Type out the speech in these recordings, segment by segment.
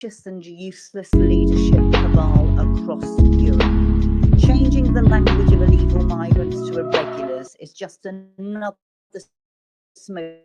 and useless leadership cabal across Europe. Changing the language of illegal migrants to irregulars is just another smokescreen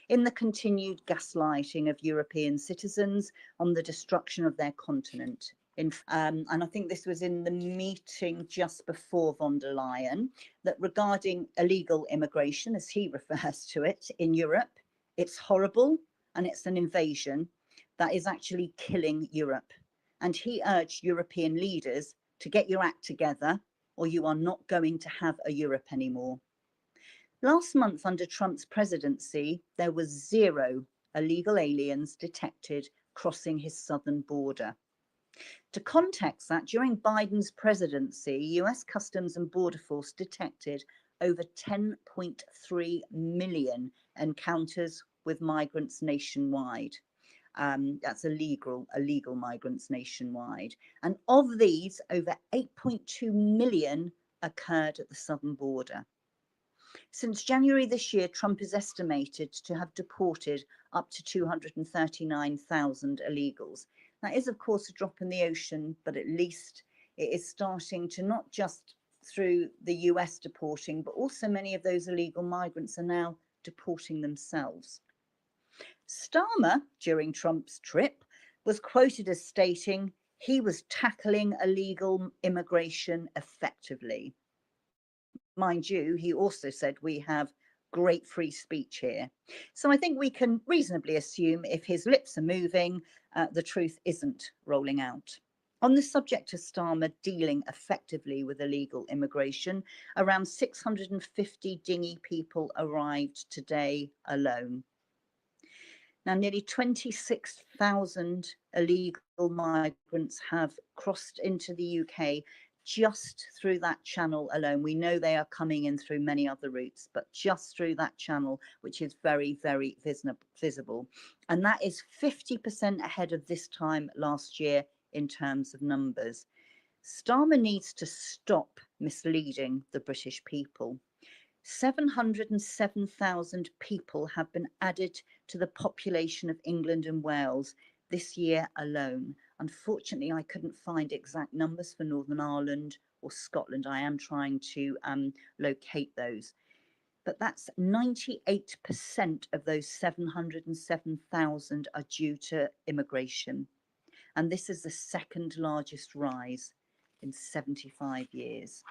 in the continued gaslighting of European citizens on the destruction of their continent. And I think this was in the meeting just before von der Leyen, that regarding illegal immigration, as he refers to it, in Europe, it's horrible and it's an invasion that is actually killing Europe. And he urged European leaders to get your act together or you are not going to have a Europe anymore. Last month, under Trump's presidency, there was 0 illegal aliens detected crossing his southern border. To context that, during Biden's presidency, US Customs and Border Force detected over 10.3 million encounters with migrants nationwide. That's illegal migrants nationwide. And of these, over 8.2 million occurred at the southern border. Since January this year, Trump is estimated to have deported up to 239,000 illegals. That is, of course, a drop in the ocean, but at least it is starting to not just through the US deporting, but also many of those illegal migrants are now deporting themselves. Starmer, during Trump's trip, was quoted as stating he was tackling illegal immigration effectively. Mind you, he also said we have great free speech here. So I think we can reasonably assume if his lips are moving, the truth isn't rolling out. On the subject of Starmer dealing effectively with illegal immigration, around 650 dinghy people arrived today alone. Now, nearly 26,000 illegal migrants have crossed into the UK just through that channel alone. We know they are coming in through many other routes, but just through that channel, which is very, very visible. And that is 50% ahead of this time last year in terms of numbers. Starmer needs to stop misleading the British people. 707,000 people have been added to the population of England and Wales this year alone. Unfortunately, I couldn't find exact numbers for Northern Ireland or Scotland. I am trying to locate those. But that's 98% of those 707,000 are due to immigration. And this is the second largest rise in 75 years.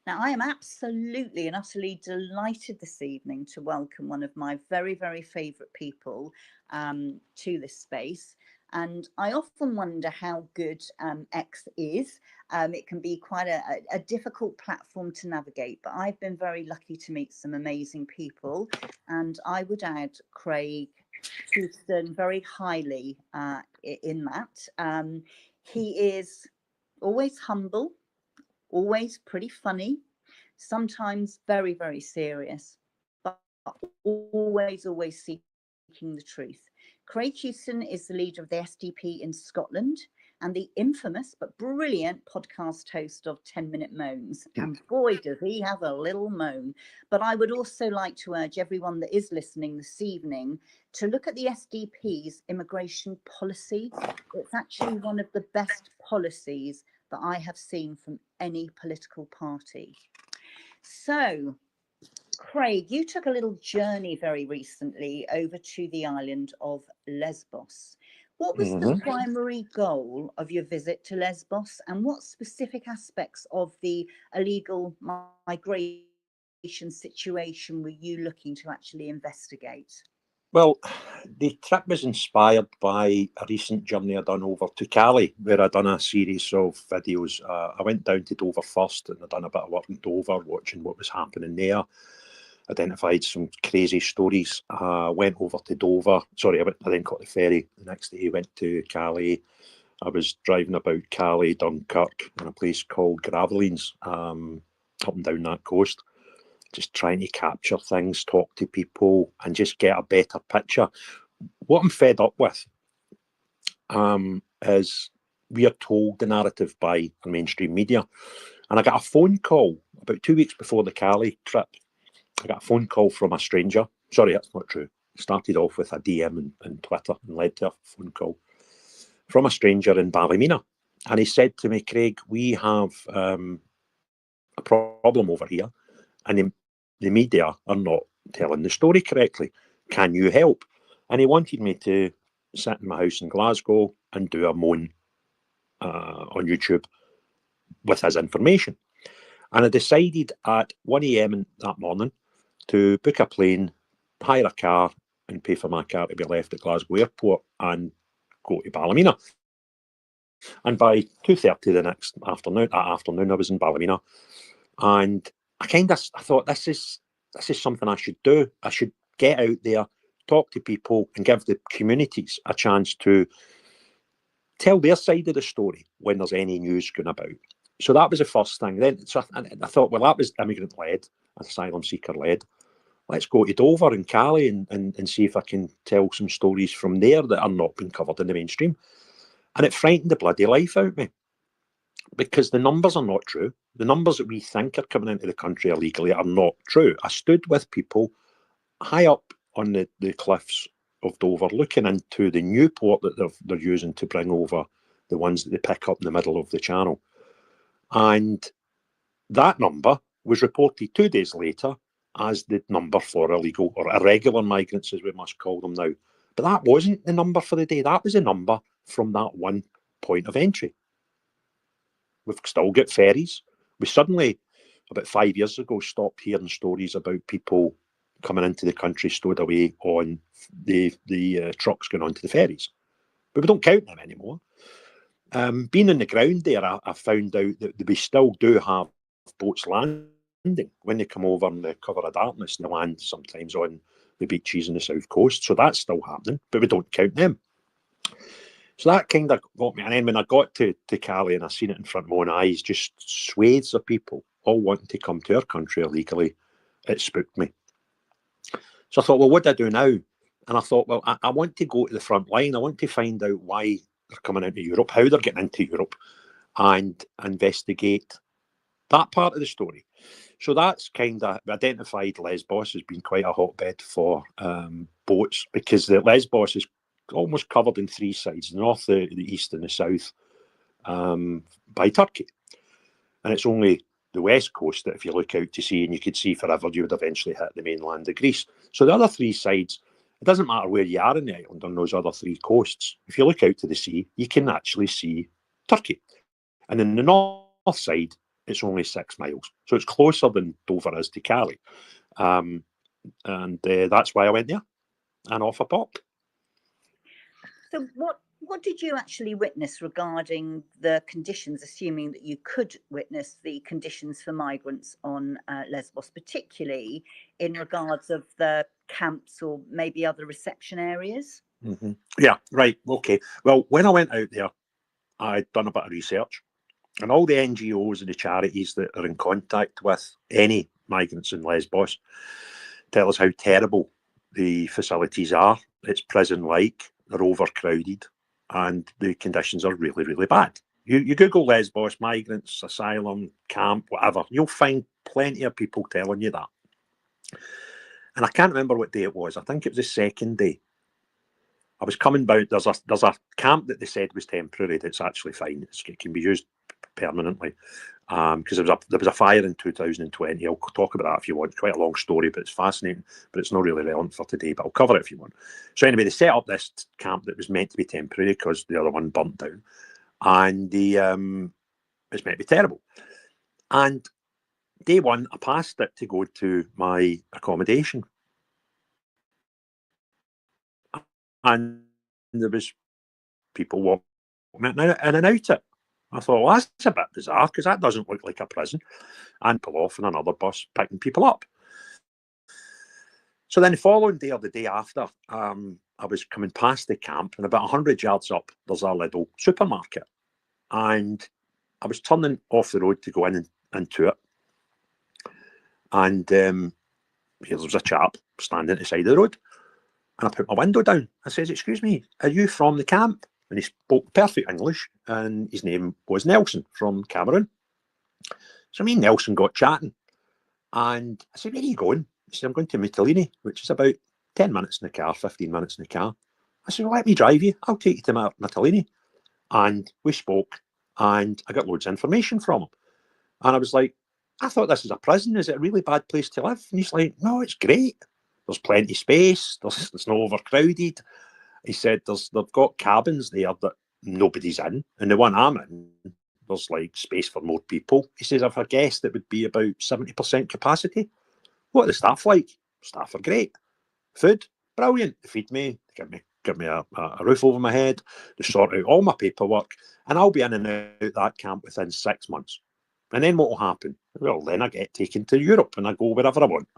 Now, I am absolutely and utterly delighted this evening to welcome one of my very, very favourite people to this space. And I often wonder how good X is. It can be quite a difficult platform to navigate, but I've been very lucky to meet some amazing people. And I would add Craig Houston very highly in that. He is always humble, always pretty funny, sometimes very, very serious, but always seeking the truth. Craig Houston is the leader of the SDP in Scotland and the infamous but brilliant podcast host of 10-Minute Moans. And boy, does he have a little moan. But I would also like to urge everyone that is listening this evening to look at the SDP's immigration policy. It's actually one of the best policies that I have seen from any political party. So, Craig, you took a little journey very recently over to the island of Lesbos. What was the primary goal of your visit to Lesbos, and what specific aspects of the illegal migration situation were you looking to actually investigate? Well, the trip was inspired by a recent journey I'd done over to Cali, where I'd done a series of videos. I went down to Dover first, and I'd done a bit of work in Dover, watching what was happening there. Identified some crazy stories. Went over to Dover. Sorry, I then caught the ferry. The next day, went to Cali. I was driving about Cali, Dunkirk, and a place called Gravelines, up and down that coast. Just trying to capture things, talk to people, and just get a better picture. What I'm fed up with is we are told the narrative by the mainstream media. And I got a phone call about 2 weeks before the Cali trip. I got a phone call from a stranger Sorry, that's not true. It started off with a DM and Twitter and led to a phone call from a stranger in Ballymena. And he said to me, Craig, we have a problem over here, and the media are not telling the story correctly. Can you help? And he wanted me to sit in my house in Glasgow and do a moan on YouTube with his information. And I decided at 1 a.m. that morning to book a plane, hire a car, and pay for my car to be left at Glasgow Airport and go to Ballymena. And by 2:30 the next afternoon, I was in Ballymena, and I thought this is something I should do. I should get out there, talk to people, and give the communities a chance to tell their side of the story when there's any news going about. So that was the first thing. Then I thought, well, that was immigrant led, asylum seeker led. Let's go to Dover and Cali and see if I can tell some stories from there that are not being covered in the mainstream. And it frightened the bloody life out of me, because the numbers are not true. The numbers that we think are coming into the country illegally are not true. I stood with people high up on the cliffs of Dover, looking into the new port that they're using to bring over the ones that they pick up in the middle of the channel. And that number was reported 2 days later as the number for illegal or irregular migrants, as we must call them now. But that wasn't the number for the day. That was the number from that one point of entry. We've still got ferries. We suddenly, about 5 years ago, stopped hearing stories about people coming into the country stowed away on the trucks going onto the ferries. But we don't count them anymore. Being on the ground there, I found out that we still do have boats landing when they come over in the cover of darkness. They land sometimes on the beaches on the south coast. So that's still happening, but we don't count them. So that kind of got me. And then when I got to Cali and I seen it in front of my own eyes, just swathes of people all wanting to come to our country illegally, it spooked me. So I thought, well, what do I do now? And I thought, well, I want to go to the front line. I want to find out why they're coming into Europe, how they're getting into Europe, and investigate that part of the story. So that's kind of identified Lesbos as being quite a hotbed for boats, because the Lesbos is almost covered in three sides: the north, the east, and the south, by Turkey. And it's only the west coast that if you look out to sea, and you could see forever, you would eventually hit the mainland of Greece. So the other three sides, it doesn't matter where you are in the island on those other three coasts. If you look out to the sea, you can actually see Turkey. And in the north side, it's only 6 miles. So it's closer than Dover is to Cali. And that's why I went there, and off I popped. So what did you actually witness regarding the conditions, assuming that you could witness the conditions for migrants on Lesbos, particularly in regards of the camps or maybe other reception areas? Mm-hmm. Yeah, right. Okay. Well, when I went out there, I'd done a bit of research, and all the NGOs and the charities that are in contact with any migrants in Lesbos tell us how terrible the facilities are. It's prison-like, they're overcrowded, and the conditions are really, really bad. You Google Lesbos, migrants, asylum, camp, whatever, you'll find plenty of people telling you that. And I can't remember what day it was. I think it was the second day. I was coming about, there's a camp that they said was temporary that's actually fine. It can be used permanently. Because there was a fire in 2020. I'll talk about that if you want. It's quite a long story, but it's fascinating. But it's not really relevant for today, but I'll cover it if you want. So anyway, they set up this camp that was meant to be temporary because the other one burnt down. And it's meant to be terrible. And day one, I passed it to go to my accommodation. And there was people walking in and out it. I thought, well, that's a bit bizarre, because that doesn't look like a prison. And pull off in another bus picking people up. So then the following day or the day after, I was coming past the camp, and about 100 yards up, there's a little supermarket. And I was turning off the road to go into it. And here there was a chap standing at the side of the road. And I put my window down. I says, "Excuse me, are you from the camp?" And he spoke perfect English, and his name was Nelson from Cameroon. So me and Nelson got chatting. And I said, "Where are you going?" He said, "I'm going to Mytilene," which is about 10 minutes in the car, 15 minutes in the car. I said, well, let me drive you. I'll take you to Natalini. And we spoke, and I got loads of information from him. And I was like, I thought this is a prison. Is it a really bad place to live? And he's like, no, it's great. There's plenty of space. There's no overcrowded. He said they've got cabins there that nobody's in. And the one I'm in, there's like space for more people. He says, I've a guest that would be about 70% capacity. What are the staff like? Staff are great. Food, brilliant. They feed me, they give me a roof over my head. They sort out all my paperwork. And I'll be in and out that camp within 6 months. And then what will happen? Well, then I get taken to Europe and I go wherever I want.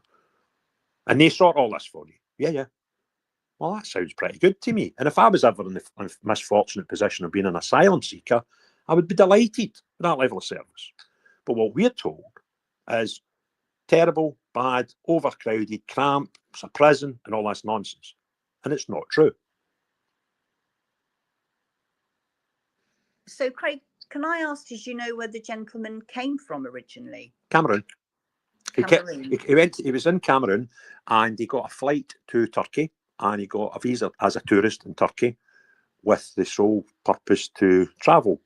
And they sort all this for you. Yeah, yeah. Well, that sounds pretty good to me. And if I was ever in the misfortunate position of being an asylum seeker, I would be delighted with that level of service. But what we're told is terrible, bad, overcrowded, cramped, it's a prison and all this nonsense. And it's not true. So, Craig, can I ask, did you know where the gentleman came from originally? Cameroon. Cameroon. He was in Cameroon and he got a flight to Turkey and he got a visa as a tourist in Turkey with the sole purpose to travel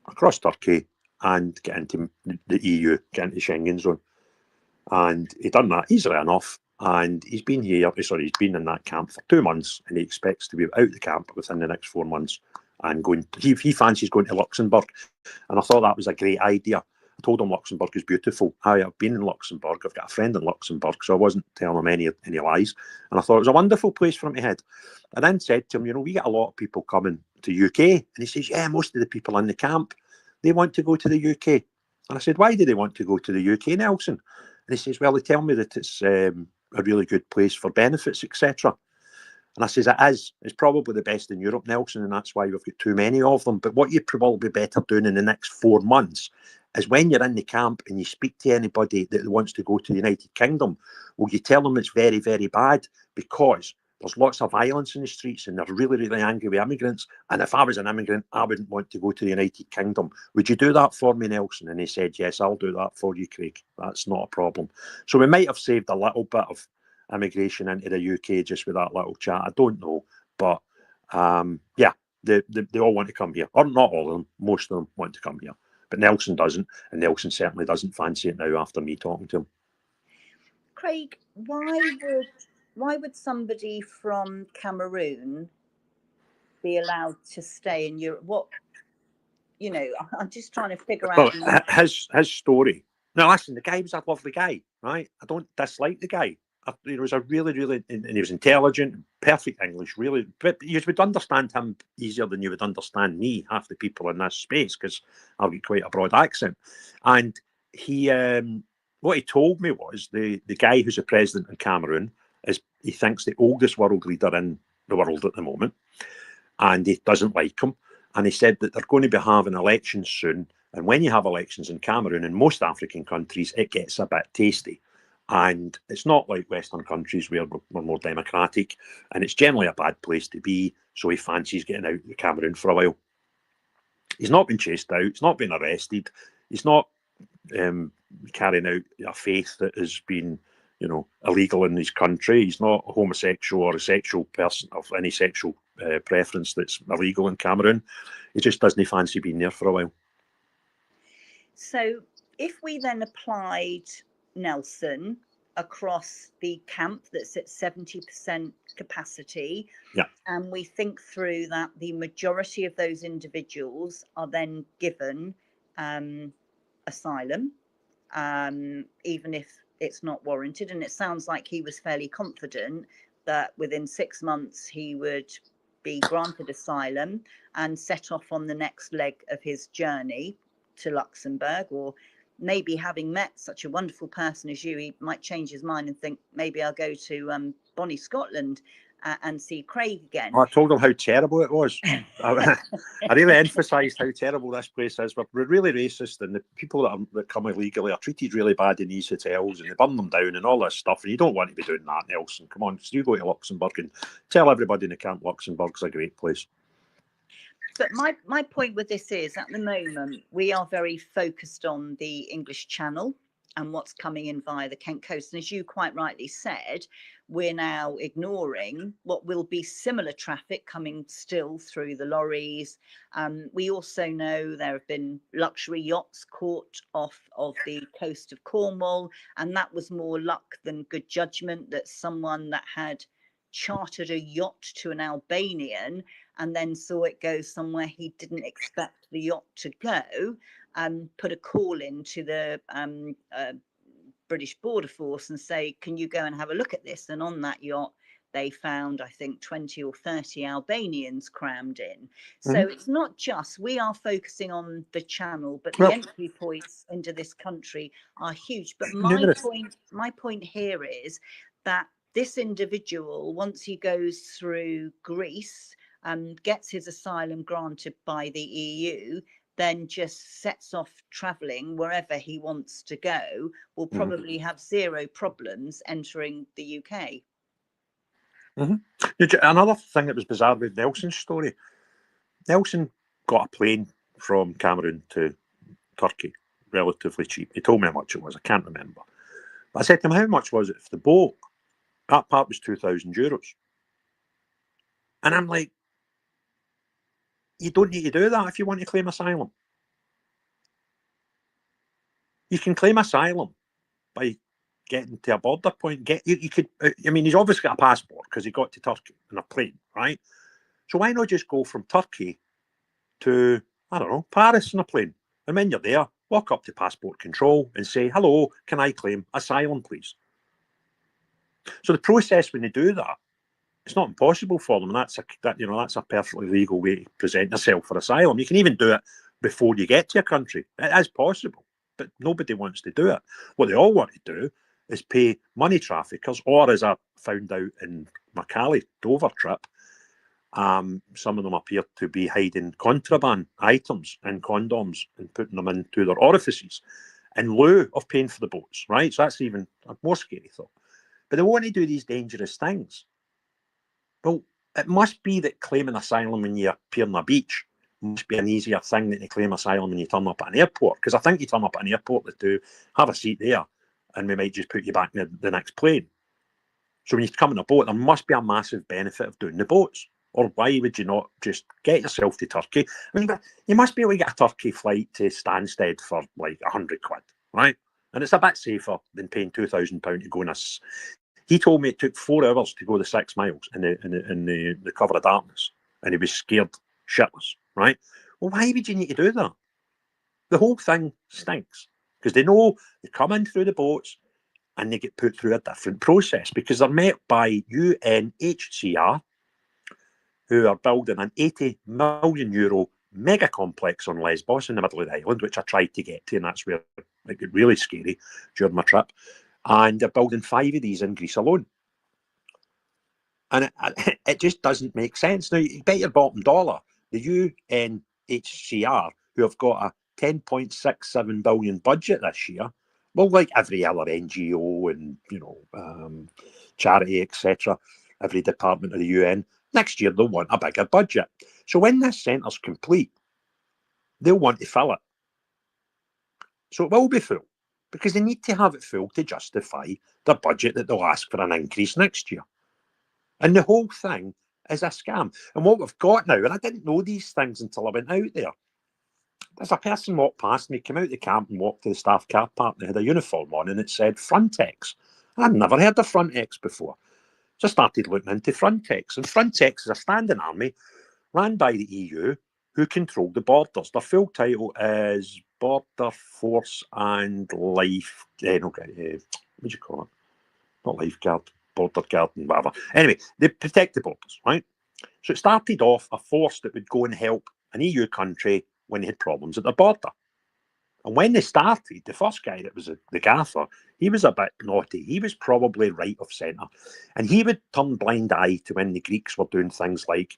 across Turkey and get into the EU, get into the Schengen zone. And he done that easily enough. And he's been in that camp for 2 months and he expects to be out the camp within the next 4 months and he fancies going to Luxembourg. And I thought that was a great idea. I told him Luxembourg is beautiful. I've been in Luxembourg. I've got a friend in Luxembourg, so I wasn't telling him any lies. And I thought it was a wonderful place for him to head. I then said to him, we get a lot of people coming to UK. And he says, yeah, most of the people in the camp, they want to go to the UK. And I said, why do they want to go to the UK, Nelson? And he says, well, they tell me that it's a really good place for benefits, etc. And I says, it is. It's probably the best in Europe, Nelson, and that's why we've got too many of them. But what you'd probably be better doing in the next 4 months is when you're in the camp and you speak to anybody that wants to go to the United Kingdom, will you tell them it's very, very bad because there's lots of violence in the streets and they're really, really angry with immigrants. And if I was an immigrant, I wouldn't want to go to the United Kingdom. Would you do that for me, Nelson? And he said, yes, I'll do that for you, Craig. That's not a problem. So we might have saved a little bit of immigration into the UK just with that little chat. I don't know. But yeah, they all want to come here. Or not all of them. Most of them want to come here. But Nelson doesn't. And Nelson certainly doesn't fancy it now after me talking to him. Craig, why would somebody from Cameroon be allowed to stay in Europe? What, I'm just trying to figure out. His story. Now, listen, the guy was a lovely guy, right? I don't dislike the guy. He was a really, and he was intelligent, perfect English, really. But you would understand him easier than you would understand me, half the people in this space, because I've got quite a broad accent. And he, what he told me was the guy who's the president in Cameroon he thinks the oldest world leader in the world at the moment, and he doesn't like him. And he said that they're going to be having elections soon. And when you have elections in Cameroon, in most African countries, it gets a bit tasty. And it's not like Western countries where we're more democratic. And it's generally a bad place to be. So he fancies getting out of Cameroon for a while. He's not been chased out. He's not been arrested. He's not carrying out a faith that has been, illegal in his country. He's not a homosexual or a sexual person of any sexual preference that's illegal in Cameroon. He just doesn't fancy being there for a while. So if we then applied Nelson across the camp that's at 70% capacity, yeah, and we think through that the majority of those individuals are then given asylum, even if it's not warranted, and it sounds like he was fairly confident that within 6 months he would be granted asylum and set off on the next leg of his journey to Luxembourg, or maybe having met such a wonderful person as you, he might change his mind and think, maybe I'll go to Bonnie, Scotland and see Craig again. I told him how terrible it was. I really emphasised how terrible this place is. We're really racist, and the people that come illegally are treated really bad in these hotels, and they burn them down and all this stuff. And you don't want to be doing that, Nelson. Come on, you go to Luxembourg and tell everybody in the camp Luxembourg's a great place. But my point with this is, at the moment, we are very focused on the English Channel and what's coming in via the Kent coast. And as you quite rightly said, we're now ignoring what will be similar traffic coming still through the lorries. We also know there have been luxury yachts caught off of the coast of Cornwall, and that was more luck than good judgment, that someone that had chartered a yacht to an Albanian and then saw it go somewhere he didn't expect the yacht to go, put a call in to the British Border Force and say, can you go and have a look at this? And on that yacht, they found, I think, 20 or 30 Albanians crammed in. So it's not just, we are focusing on the channel, but the entry points into this country are huge. But my point here is that this individual, once he goes through Greece, gets his asylum granted by the EU, then just sets off travelling wherever he wants to go, will probably have zero problems entering the UK. Another thing that was bizarre with Nelson's story, Nelson got a plane from Cameroon to Turkey relatively cheap. He told me how much it was. I can't remember. But I said to him, how much was it for the boat? That part was €2,000. And I'm like, you don't need to do that if you want to claim asylum. You can claim asylum by getting to a border point. You could. I mean, he's obviously got a passport because he got to Turkey on a plane, right? So why not just go from Turkey to, I don't know, Paris on a plane? And when you're there, walk up to passport control and say, hello, can I claim asylum, please? So the process when they do that, it's not impossible for them. And that's a perfectly legal way to present yourself for asylum. You can even do it before you get to a country. It is possible, but nobody wants to do it. What they all want to do is pay money traffickers, or as I found out in my Cali Dover trip, some of them appear to be hiding contraband items and condoms and putting them into their orifices in lieu of paying for the boats, right? So that's even a more scary thought. But they want to do these dangerous things. Well, it must be that claiming asylum when you appear on a beach must be an easier thing than to claim asylum when you turn up at an airport. Because I think you turn up at an airport, they do have a seat there, and we might just put you back in the next plane. So when you come in a boat, there must be a massive benefit of doing the boats. Or why would you not just get yourself to Turkey? I mean, you must be able to get a Turkey flight to Stansted for like £100, right? And it's a bit safer than paying £2,000 to go in a. He told me it took 4 hours to go the 6 miles in the cover of darkness, and he was scared shitless, right? Well, why would you need to do that? The whole thing stinks because they know they come in through the boats and they get put through a different process because they're met by UNHCR, who are building an €80 million mega complex on Lesbos in the middle of the island, which I tried to get to, and that's where it got really scary during my trip. And they're building 5 of these in Greece alone. And it just doesn't make sense. Now, you bet your bottom dollar, the UNHCR, who have got a $10.67 billion budget this year, well, like every other NGO and, charity, etc., every department of the UN, next year they'll want a bigger budget. So when this centre's complete, they'll want to fill it. So it will be full, because they need to have it full to justify the budget that they'll ask for an increase next year. And the whole thing is a scam. And what we've got now, and I didn't know these things until I went out there, there's a person walked past me, came out of the camp and walked to the staff car park, and they had a uniform on and it said Frontex. And I'd never heard of Frontex before. So I started looking into Frontex. And Frontex is a standing army ran by the EU who control the borders. Their full title is Border Force and Life. What do you call it? Not lifeguard, border guard, and whatever. Anyway, they protect the borders, right? So it started off a force that would go and help an EU country when they had problems at the border. And when they started, the first guy that was the gaffer, he was a bit naughty. He was probably right of centre. And he would turn blind eye to when the Greeks were doing things like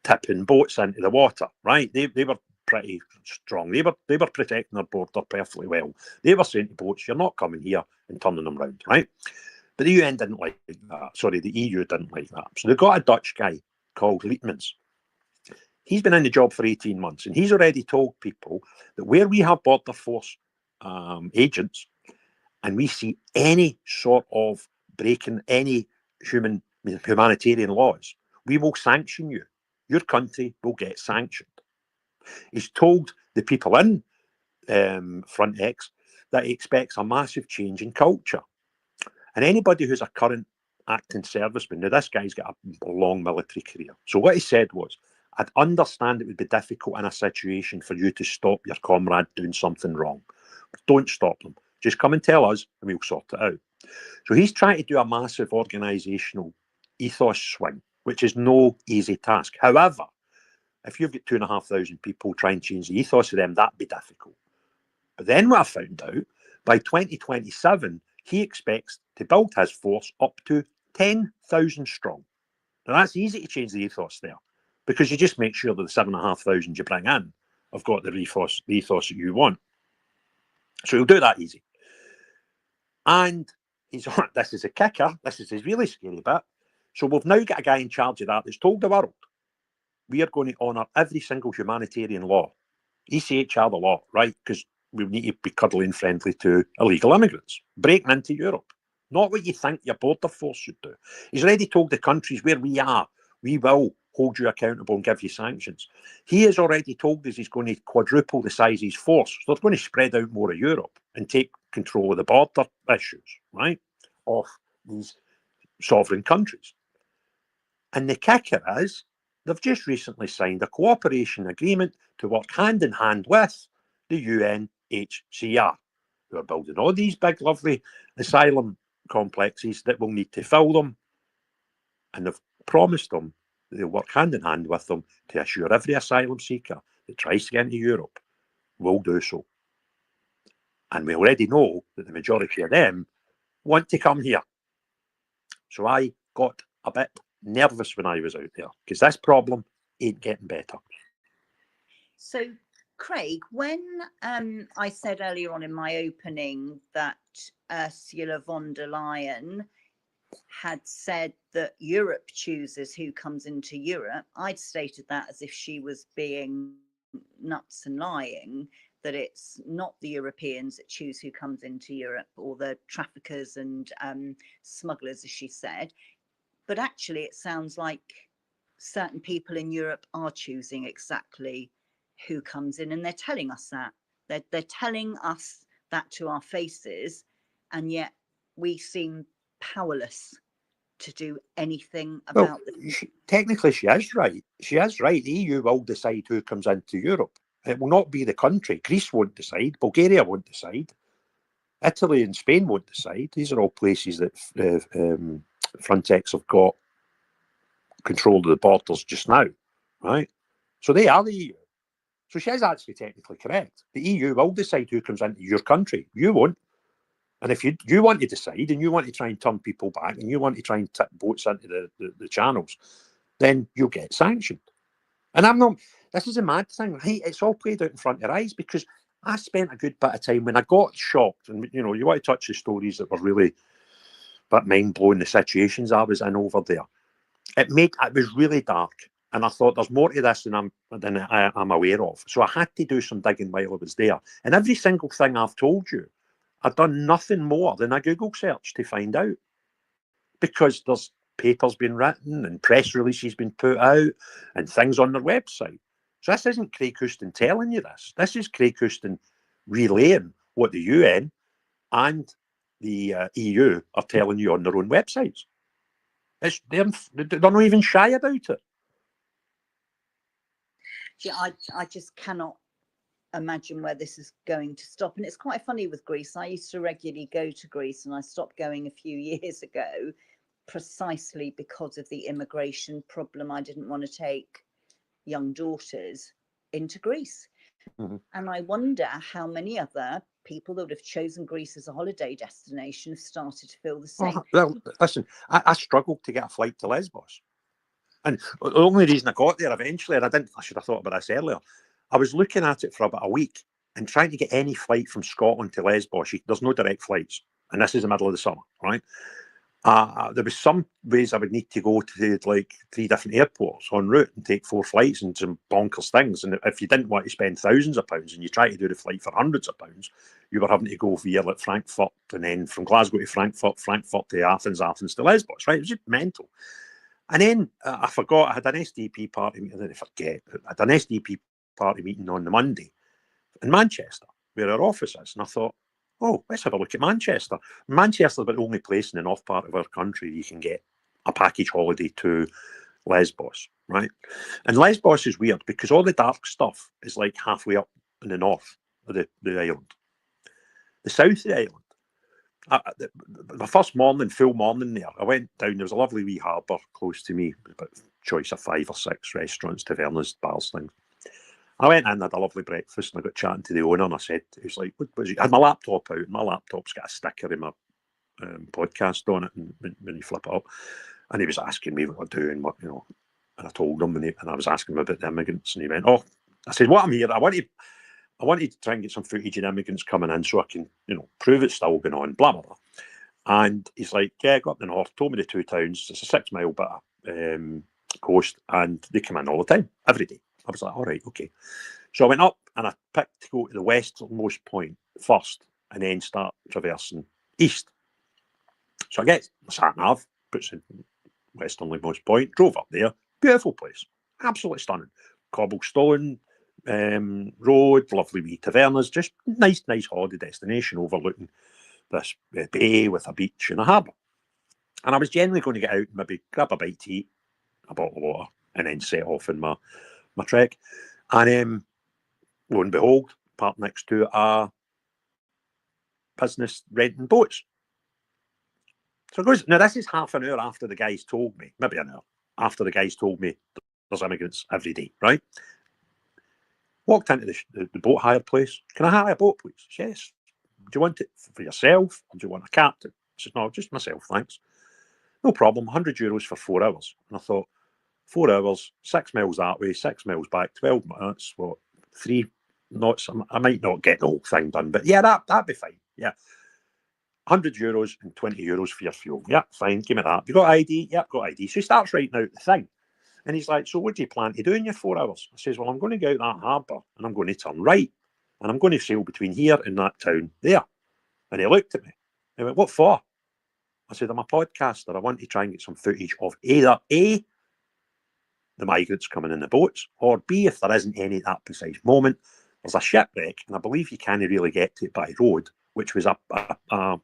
tipping boats into the water, right? They were pretty strong. They were protecting their border perfectly well. They were saying to boats, you're not coming here, and turning them round, right? But the UN didn't like that. Sorry, the EU didn't like that. So they got a Dutch guy called Lietmans. He's been in the job for 18 months, and he's already told people that where we have border force agents, and we see any sort of breaking any humanitarian laws, we will sanction you. Your country will get sanctioned. He's told the people in Frontex that he expects a massive change in culture. And anybody who's a current acting serviceman, now this guy's got a long military career. So what he said was, I'd understand it would be difficult in a situation for you to stop your comrade doing something wrong. But don't stop them. Just come and tell us and we'll sort it out. So he's trying to do a massive organisational ethos swing, which is no easy task. However, if you've got 2,500 people trying to change the ethos of them, that'd be difficult. But then what I found out, by 2027, he expects to build his force up to 10,000 strong. Now that's easy to change the ethos there, because you just make sure that the 7,500 you bring in have got the ethos that you want. So he'll do that easy. And he's this is a kicker, this is his really scary bit. So we've now got a guy in charge of that that's told the world, we are going to honour every single humanitarian law. ECHR the law, right? Because we need to be cuddling friendly to illegal immigrants breaking into Europe. Not what you think your border force should do. He's already told the countries where we are, we will hold you accountable and give you sanctions. He has already told us he's going to quadruple the size of his force. So they're going to spread out more of Europe and take control of the border issues, right, of these sovereign countries. And the kicker is, they've just recently signed a cooperation agreement to work hand in hand with the UNHCR, who are building all these big, lovely asylum complexes that will need to fill them. And they've promised them that they'll work hand in hand with them to assure every asylum seeker that tries to get into Europe will do so. And we already know that the majority of them want to come here. So I got a bit nervous when I was out there, because this problem ain't getting better. So, Craig, when I said earlier on in my opening that Ursula von der Leyen had said that Europe chooses who comes into Europe, I'd stated that as if she was being nuts and lying, that it's not the Europeans that choose who comes into Europe, or the traffickers and smugglers, as she said. But actually, it sounds like certain people in Europe are choosing exactly who comes in, and they're telling us that. They're telling us that to our faces, and yet we seem powerless to do anything about it. Technically, she is right. She is right. The EU will decide who comes into Europe. It will not be the country. Greece won't decide. Bulgaria won't decide. Italy and Spain won't decide. These are all places that Frontex have got control of the borders just now, right? So they are the EU. So she is actually technically correct. The EU will decide who comes into your country. You won't. And if you want to decide and you want to try and turn people back and you want to try and tip boats into the channels, then you'll get sanctioned. And I'm not, this is a mad thing, right? It's all played out in front of your eyes, because I spent a good bit of time when I got shocked, and you know, you want to touch the stories that were really but mind-blowing, the situations I was in over there. It was really dark. And I thought, there's more to this than I'm aware of. So I had to do some digging while I was there. And every single thing I've told you, I've done nothing more than a Google search to find out. Because there's papers being written and press releases been put out and things on their website. So this isn't Craig Houston telling you this. This is Craig Houston relaying what the UN and the EU are telling you on their own websites. They're not even shy about it. Yeah, I just cannot imagine where this is going to stop. And it's quite funny with Greece. I used to regularly go to Greece, and I stopped going a few years ago precisely because of the immigration problem. I didn't want to take young daughters into Greece. Mm-hmm. And I wonder how many other people that would have chosen Greece as a holiday destination have started to feel the same. Well, listen, I struggled to get a flight to Lesbos. And the only reason I got there eventually, and I should have thought about this earlier, I was looking at it for about a week and trying to get any flight from Scotland to Lesbos. There's no direct flights. And this is the middle of the summer, right? There was some ways I would need to go to like 3 different airports en route and take 4 flights and some bonkers things. And if you didn't want to spend thousands of pounds and you try to do the flight for hundreds of pounds, you were having to go via like Frankfurt and then from Glasgow to Frankfurt, Frankfurt to Athens, Athens to Lesbos, right? It was just mental. And then I forgot I had an SDP party meeting. I didn't forget. I had an SDP party meeting on the Monday in Manchester, where our office is. And I thought, oh, let's have a look at Manchester. Manchester's the only place in the north part of our country you can get a package holiday to Lesbos, right? And Lesbos is weird because all the dark stuff is like halfway up in the north of the island. The south of the island, the first morning, full morning there, I went down, there was a lovely wee harbour close to me, about choice of 5 or 6 restaurants, tavernas, bars, things. I went in, had a lovely breakfast, and I got chatting to the owner, and I said, he was like, what was it? I had my laptop out, and my laptop's got a sticker in my podcast on it, and when you flip it up, and he was asking me what I'm doing, what, and I told him, and I was asking him about the immigrants, and he went, oh, I said, what I'm here, I wanted to try and get some footage of immigrants coming in so I can, prove it's still going on, blah, blah, blah. And he's like, yeah, got up the north, told me the 2 towns, it's a 6-mile bit of coast, and they come in all the time, every day. I was like, all right, okay. So I went up and I picked to go to the westernmost point first and then start traversing east. So I get my sat nav, puts in westernmost point, drove up there. Beautiful place. Absolutely stunning. Cobblestone road, lovely wee tavernas, just nice holiday destination overlooking this bay with a beach and a harbour. And I was generally going to get out and maybe grab a bite to eat, a bottle of water, and then set off in my trek. And lo and behold, parked next to a business renting boats. So it goes, now this is half an hour after the guys told me, maybe an hour after the guys told me there's immigrants every day, right? Walked into the boat hire place. Can I hire a boat, please? Yes. Do you want it for yourself or do you want a captain? I said, no, just myself, thanks. No problem, €100 for 4 hours. And I thought, 4 hours, 6 miles that way, 6 miles back, 12 minutes, what, 3 knots? I might not get the whole thing done, but yeah, that'd be fine. Yeah. €100 and €20 for your fuel. Yeah, fine, give me that. You got ID? Yeah, got ID. So he starts writing out the thing. And he's like, so what do you plan to do in your 4 hours? I says, well, I'm going to go out that harbour and I'm going to turn right. And I'm going to sail between here and that town there. And he looked at me. He went, what for? I said, I'm a podcaster. I want to try and get some footage of either A, the migrants coming in the boats, or B, if there isn't any at that precise moment, there's a shipwreck, and I believe you can't really get to it by road, which was a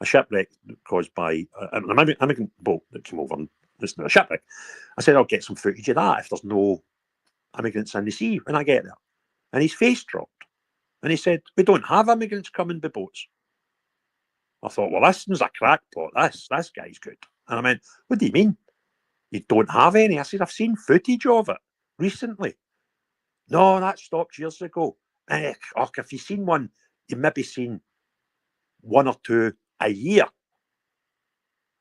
shipwreck caused by an immigrant boat that came over, and it's not a shipwreck. I said, I'll get some footage of that if there's no immigrants in the sea when I get there. And his face dropped, and he said, we don't have immigrants coming by boats. I thought, well, this is a crackpot. This guy's good. And I went, what do you mean? You don't have any? I said, I've seen footage of it recently. No, that stopped years ago. If you've seen one, you've maybe seen 1 or 2 a year.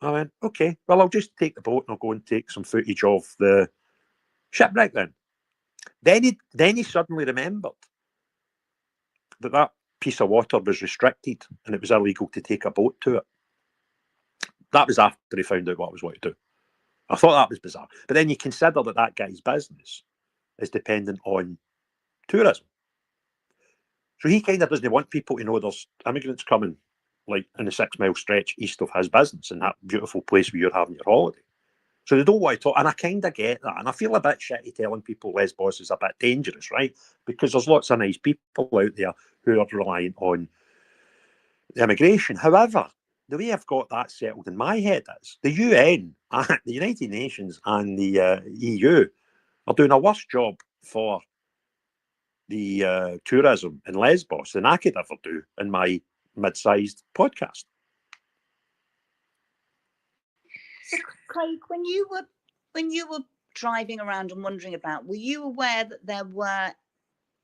I went, okay, well, I'll just take the boat and I'll go and take some footage of the shipwreck then. Then he suddenly remembered that piece of water was restricted and it was illegal to take a boat to it. That was after he found out what I was going to do. I thought that was bizarre. But then you consider that guy's business is dependent on tourism. So he kind of doesn't want people to know there's immigrants coming, like in the 6-mile stretch east of his business in that beautiful place where you're having your holiday. So they don't want to talk, and I kind of get that. And I feel a bit shitty telling people Lesbos is a bit dangerous, right? Because there's lots of nice people out there who are reliant on the immigration. However, the way I've got that settled in my head is the UN, the United Nations and the EU are doing a worse job for the tourism in Lesbos than I could ever do in my mid-sized podcast. So, Craig, when you were driving around and wandering about, were you aware that there were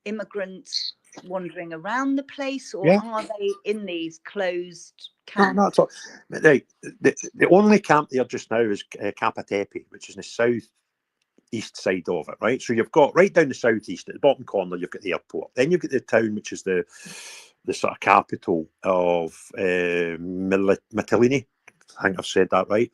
immigrants wandering around the place, or are they in these closed camps? No, at all. The only camp there just now is Capatepe, which is in the southeast side of it, right? So you've got right down the southeast, at the bottom corner, you've got the airport. Then you've got the town, which is the sort of capital of Mytilene, think I've said that right.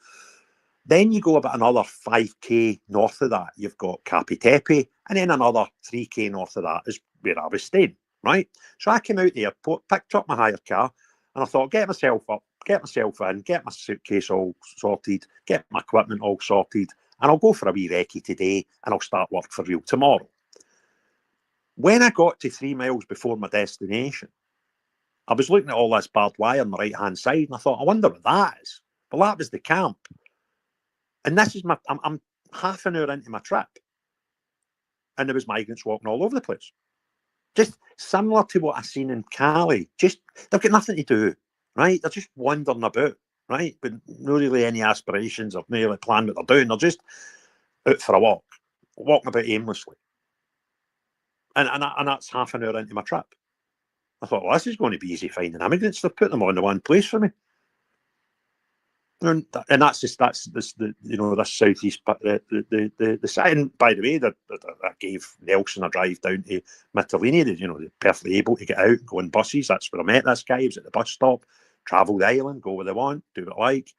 Then you go about another 5k north of that, you've got Capi Tepe, and then another 3k north of that is where I was staying, right? So I came out the airport, picked up my hire car, and I thought, get myself up, get myself in, get my suitcase all sorted, get my equipment all sorted, and I'll go for a wee recce today, and I'll start work for real tomorrow. When I got to 3 miles before my destination, I was looking at all this barbed wire on the right-hand side, and I thought, I wonder what that is. Well, that was the camp. And this is I'm half an hour into my trip, and there was migrants walking all over the place. Just similar to what I've seen in Cali. Just, they've got nothing to do, right? They're just wandering about, right? But not really any aspirations or really plan what they're doing. They're just out for a walk, walking about aimlessly. And that's half an hour into my trip. I thought, well, this is going to be easy finding immigrants. They've put them on the one place for me. And that's the this southeast the side. And by the way, that gave Nelson a drive down to Mytilene. They're perfectly able to get out, go in buses. That's where I met this guy. He was at the bus stop, travel the island, go where they want, do what I like.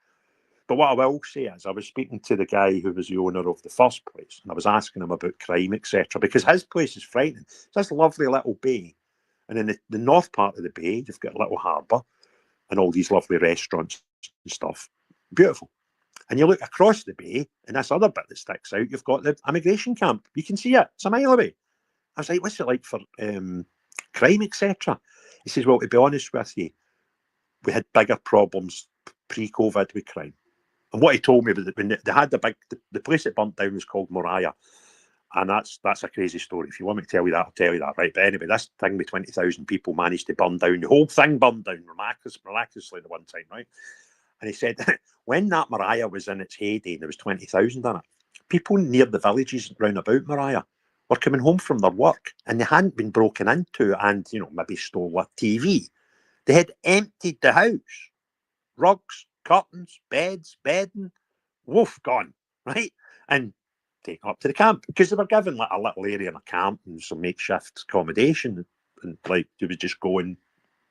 But what I will say is, I was speaking to the guy who was the owner of the first place, and I was asking him about crime, etc., because his place is frightening. It's this lovely little bay, and in the north part of the bay, you've got a little harbour and all these lovely restaurants and stuff. Beautiful. And you look across the bay, and this other bit that sticks out, you've got the immigration camp. You can see it. It's a mile away. I was like, what's it like for crime, etc.? He says, well, to be honest with you, we had bigger problems pre-COVID with crime. And what he told me was that when they had the place that burnt down was called Moriah. And that's a crazy story. If you want me to tell you that, I'll tell you that, right? But anyway, this thing with 20,000 people managed to burn down. The whole thing burned down miraculously the one time, right? And he said, when that Moriah was in its heyday, and there was 20,000 in it, people near the villages round about Moriah were coming home from their work, and they hadn't been broken into and, maybe stole a TV. They had emptied the house. Rugs, curtains, beds, bedding, woof, gone, right? And taken up to the camp, because they were given like a little area in a camp and some makeshift accommodation, and like they would just go and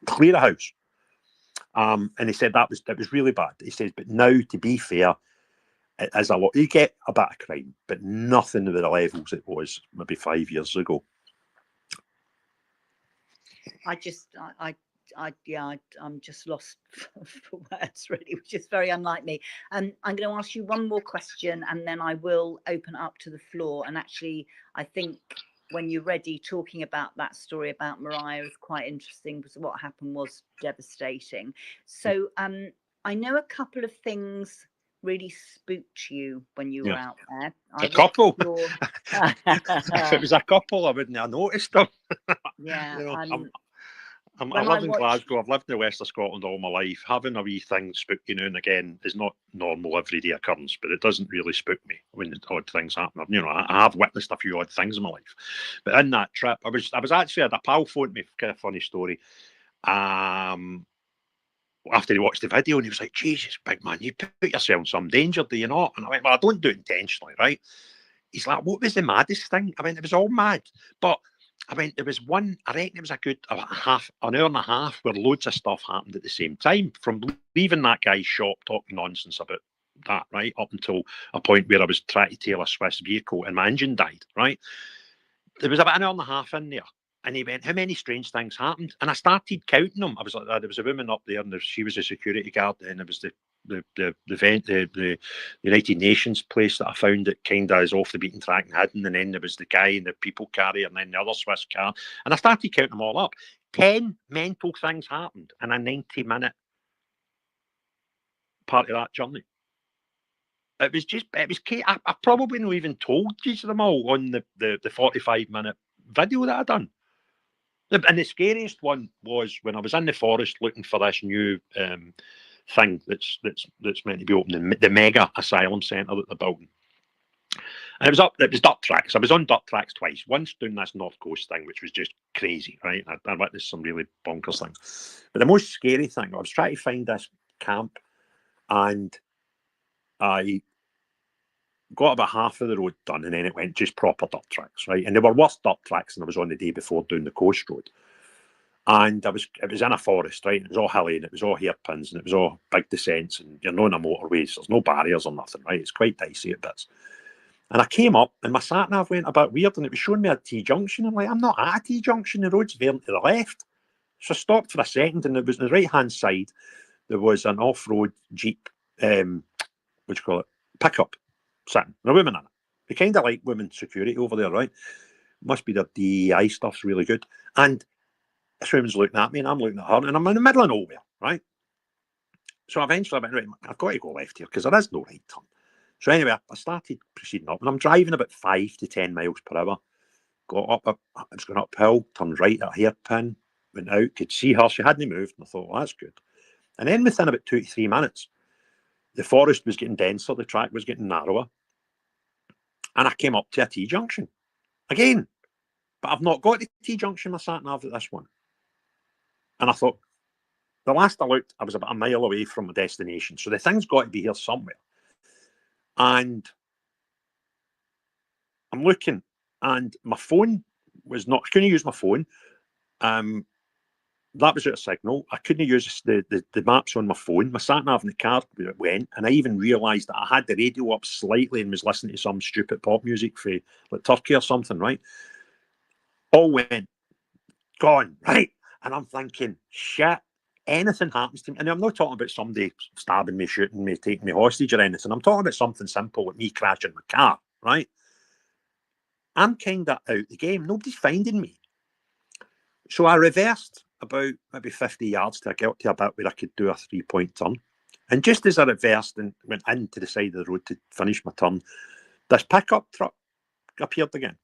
clear a house. And he said that was really bad. He says, but now, to be fair, it is a lot. You get a bit of crime, but nothing to the levels it was maybe 5 years ago. I'm just lost for words, really, which is very unlike me. I'm going to ask you one more question, and then I will open up to the floor. And actually, I think when you're ready, talking about that story about Mariah is quite interesting, because what happened was devastating. So I know a couple of things really spooked you when you were out there. A couple? If it was a couple, I wouldn't have noticed them. Yeah. I live in Glasgow. I've lived in the west of Scotland all my life. Having a wee thing spook you now and again is not normal everyday occurrence, but it doesn't really spook me when odd things happen. I have witnessed a few odd things in my life. But in that trip, I was actually had a pal phoned me, kind of funny story. After he watched the video, and he was like, Jesus, big man, you put yourself in some danger, do you not? And I went, well, I don't do it intentionally, right? He's like, what was the maddest thing? I went, it was all mad. But I went, there was one, I reckon it was a good an hour and a half where loads of stuff happened at the same time, from leaving that guy's shop talking nonsense about that, right, up until a point where I was trying to tail a Swiss vehicle and my engine died, right? There was about an hour and a half in there. And he went, how many strange things happened? And I started counting them. I was like, there was a woman up there, and she was a security guard, and there was the United Nations place that I found that kind of is off the beaten track and hidden, and then there was the guy in the people carrier, and then the other Swiss car, and I started counting them all up. 10 mental things happened in a 90-minute part of that journey. It was I probably not even told you them all on the 45-minute video that I done. And the scariest one was when I was in the forest looking for this new thing that's meant to be opening, the mega asylum centre that they're building. And it was dirt tracks. I was on dirt tracks twice. Once doing this North Coast thing, which was just crazy, right? I witnessed some really bonkers things. But the most scary thing, I was trying to find this camp, and I got about half of the road done, and then it went just proper dirt tracks, right? And there were worse dirt tracks than I was on the day before doing the coast road. And it was in a forest, right? And it was all hilly and it was all hairpins and it was all big descents and you're not on a motorway, so there's no barriers or nothing, right? It's quite dicey at bits. And I came up and my sat nav went a bit weird and it was showing me a T-junction. I'm like, I'm not at a T-junction, the road's veering to the left. So I stopped for a second and it was on the right-hand side, there was an off-road Jeep, what do you call it, pickup sitting, and a woman in it. They kind of like women security over there, right? Must be their DEI stuff's really good. And this woman's looking at me and I'm looking at her and I'm in the middle of nowhere, right? So eventually I went, right, I've got to go left here because there is no right turn. So anyway, I started proceeding up and I'm driving about 5 to 10 miles per hour. Got up, I was going uphill, turned right at a hairpin, went out, could see her, she hadn't moved, and I thought, well, that's good. And then within about 2 to 3 minutes, the forest was getting denser, the track was getting narrower, and I came up to a T-junction again. But I've not got the T-junction, my sat-nav at this one. And I thought, the last I looked, I was about a mile away from my destination. So the thing's got to be here somewhere. And I'm looking, and my phone was not, I couldn't use my phone. That was out of signal. I couldn't use the maps on my phone. My sat-nav in the car went, and I even realised that I had the radio up slightly and was listening to some stupid pop music for like Turkey or something, right? All went, gone, right? And I'm thinking, shit, anything happens to me. And I'm not talking about somebody stabbing me, shooting me, taking me hostage or anything. I'm talking about something simple like me crashing my car, right? I'm kind of out the game. Nobody's finding me. So I reversed about maybe 50 yards till I got to a bit where I could do a 3-point turn. And just as I reversed and went into the side of the road to finish my turn, this pickup truck appeared again.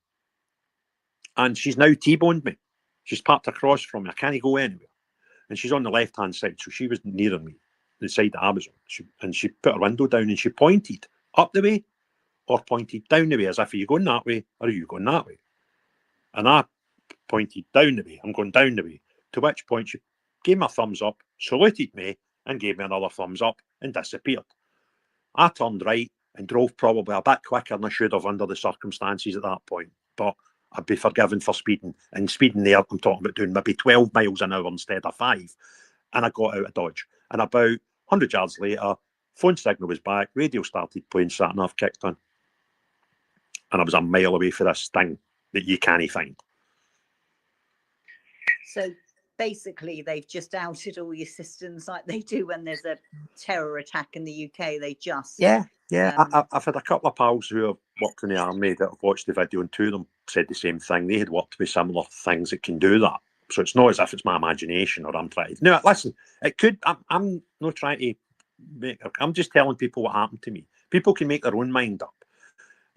And she's now T-boned me. She's parked across from me. I can't go anywhere. And she's on the left-hand side, so she was nearer me, the side that I was on. And she put her window down and she pointed up the way or pointed down the way, as if, are you going that way or are you going that way? And I pointed down the way. I'm going down the way. To which point she gave me a thumbs up, saluted me, and gave me another thumbs up and disappeared. I turned right and drove probably a bit quicker than I should have under the circumstances at that point. But I'd be forgiven for speeding. And speeding there, I'm talking about doing maybe 12 miles an hour instead of 5. And I got out of Dodge. And about 100 yards later, phone signal was back, radio started playing, sat-nav kicked on. And I was a mile away for this thing that you can't find. So basically, they've just outed all your systems like they do when there's a terror attack in the UK. They just... Yeah. I've had a couple of pals who have worked in the army that have watched the video, and 2 of them said the same thing. They had worked with similar things that can do that. So it's not as if it's my imagination or I'm trying to... No, listen, it could... I'm not trying to make... I'm just telling people what happened to me. People can make their own mind up.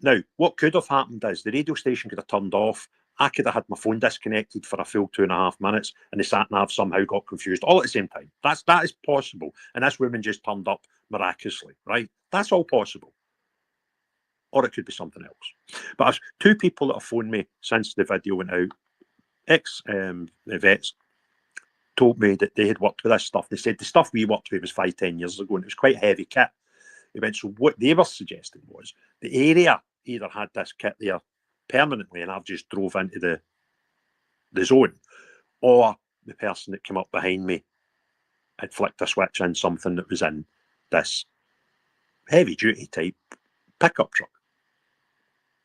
Now, what could have happened is the radio station could have turned off. I could have had my phone disconnected for a full 2.5 minutes and the sat-nav somehow got confused all at the same time. That is possible. And this woman just turned up miraculously, right? That's all possible. Or it could be something else. But there's 2 people that have phoned me since the video went out, ex-vets, told me that they had worked with this stuff. They said the stuff we worked with was 5-10 years ago and it was quite heavy kit. They went, so what they were suggesting was the area either had this kit there permanently and I've just drove into the zone, or the person that came up behind me had flicked a switch in something that was in this heavy duty type pickup truck.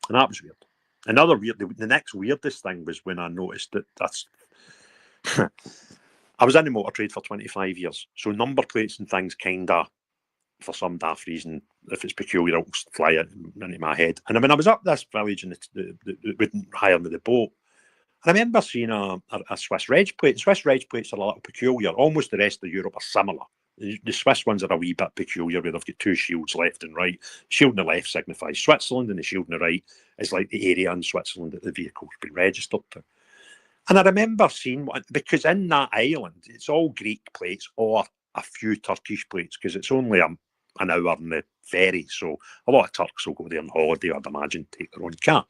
And that was weird. Another weird, the next weirdest thing was when I noticed that that's I was in the motor trade for 25 years, so number plates and things kind of, for some daft reason, if it's peculiar, it'll fly into my head. And when I was up this village and it wouldn't hire me the boat, I remember seeing a Swiss reg plate. Swiss reg plates are a little peculiar. Almost the rest of Europe are similar. The Swiss ones are a wee bit peculiar, where they've got 2 shields left and right. Shield on the left signifies Switzerland, and the shield on the right is like the area in Switzerland that the vehicle's been registered to. And I remember seeing one, because in that island, it's all Greek plates or a few Turkish plates, because it's only an hour on the ferry. So a lot of Turks will go there on holiday, I'd imagine, take their own car.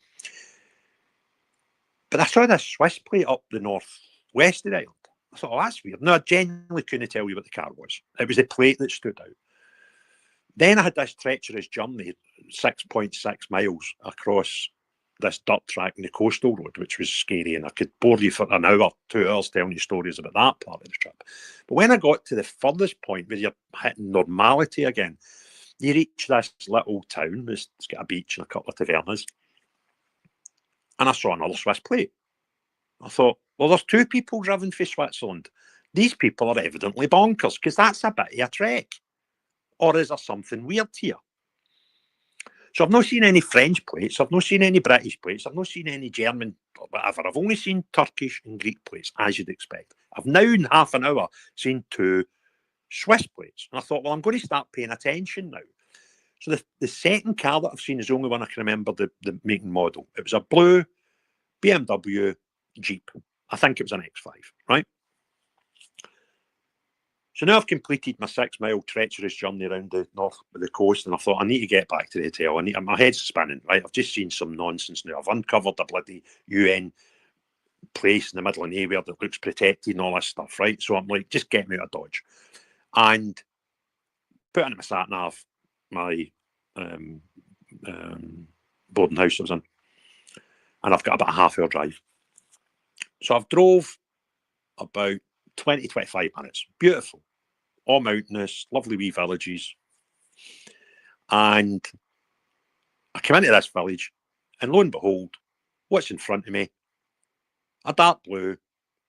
But I saw this Swiss plate up the northwest of the island. I thought, oh, that's weird. No, I genuinely couldn't tell you what the car was. It was the plate that stood out. Then I had this treacherous journey, 6.6 miles across this dirt track in the coastal road, which was scary, and I could bore you for an hour, 2 hours telling you stories about that part of the trip. But when I got to the furthest point where you're hitting normality again, you reach this little town, it's got a beach and a couple of tavernas, and I saw another Swiss plate. I thought, well, there's 2 people driven for Switzerland. These people are evidently bonkers, because that's a bit of a trek. Or is there something weird here? So I've not seen any French plates, I've not seen any British plates, I've not seen any German or whatever. I've only seen Turkish and Greek plates, as you'd expect. I've now in half an hour seen 2 Swiss plates. And I thought, well, I'm going to start paying attention now. So the second car that I've seen is the only one I can remember the make and model. It was a blue BMW Jeep. I think it was an X5, right? So now I've completed my 6-mile treacherous journey around the north of the coast, and I thought I need to get back to the hotel. My head's spinning, right? I've just seen some nonsense now. I've uncovered a bloody UN place in the middle of nowhere that looks protected and all this stuff, right? So I'm like, just get me out of Dodge. And put into my sat nav my boarding house I was in. And I've got about a half-hour drive. So I've drove about 20, 25 minutes. Beautiful. All mountainous, lovely wee villages. And I come into this village, and lo and behold, what's in front of me? A dark blue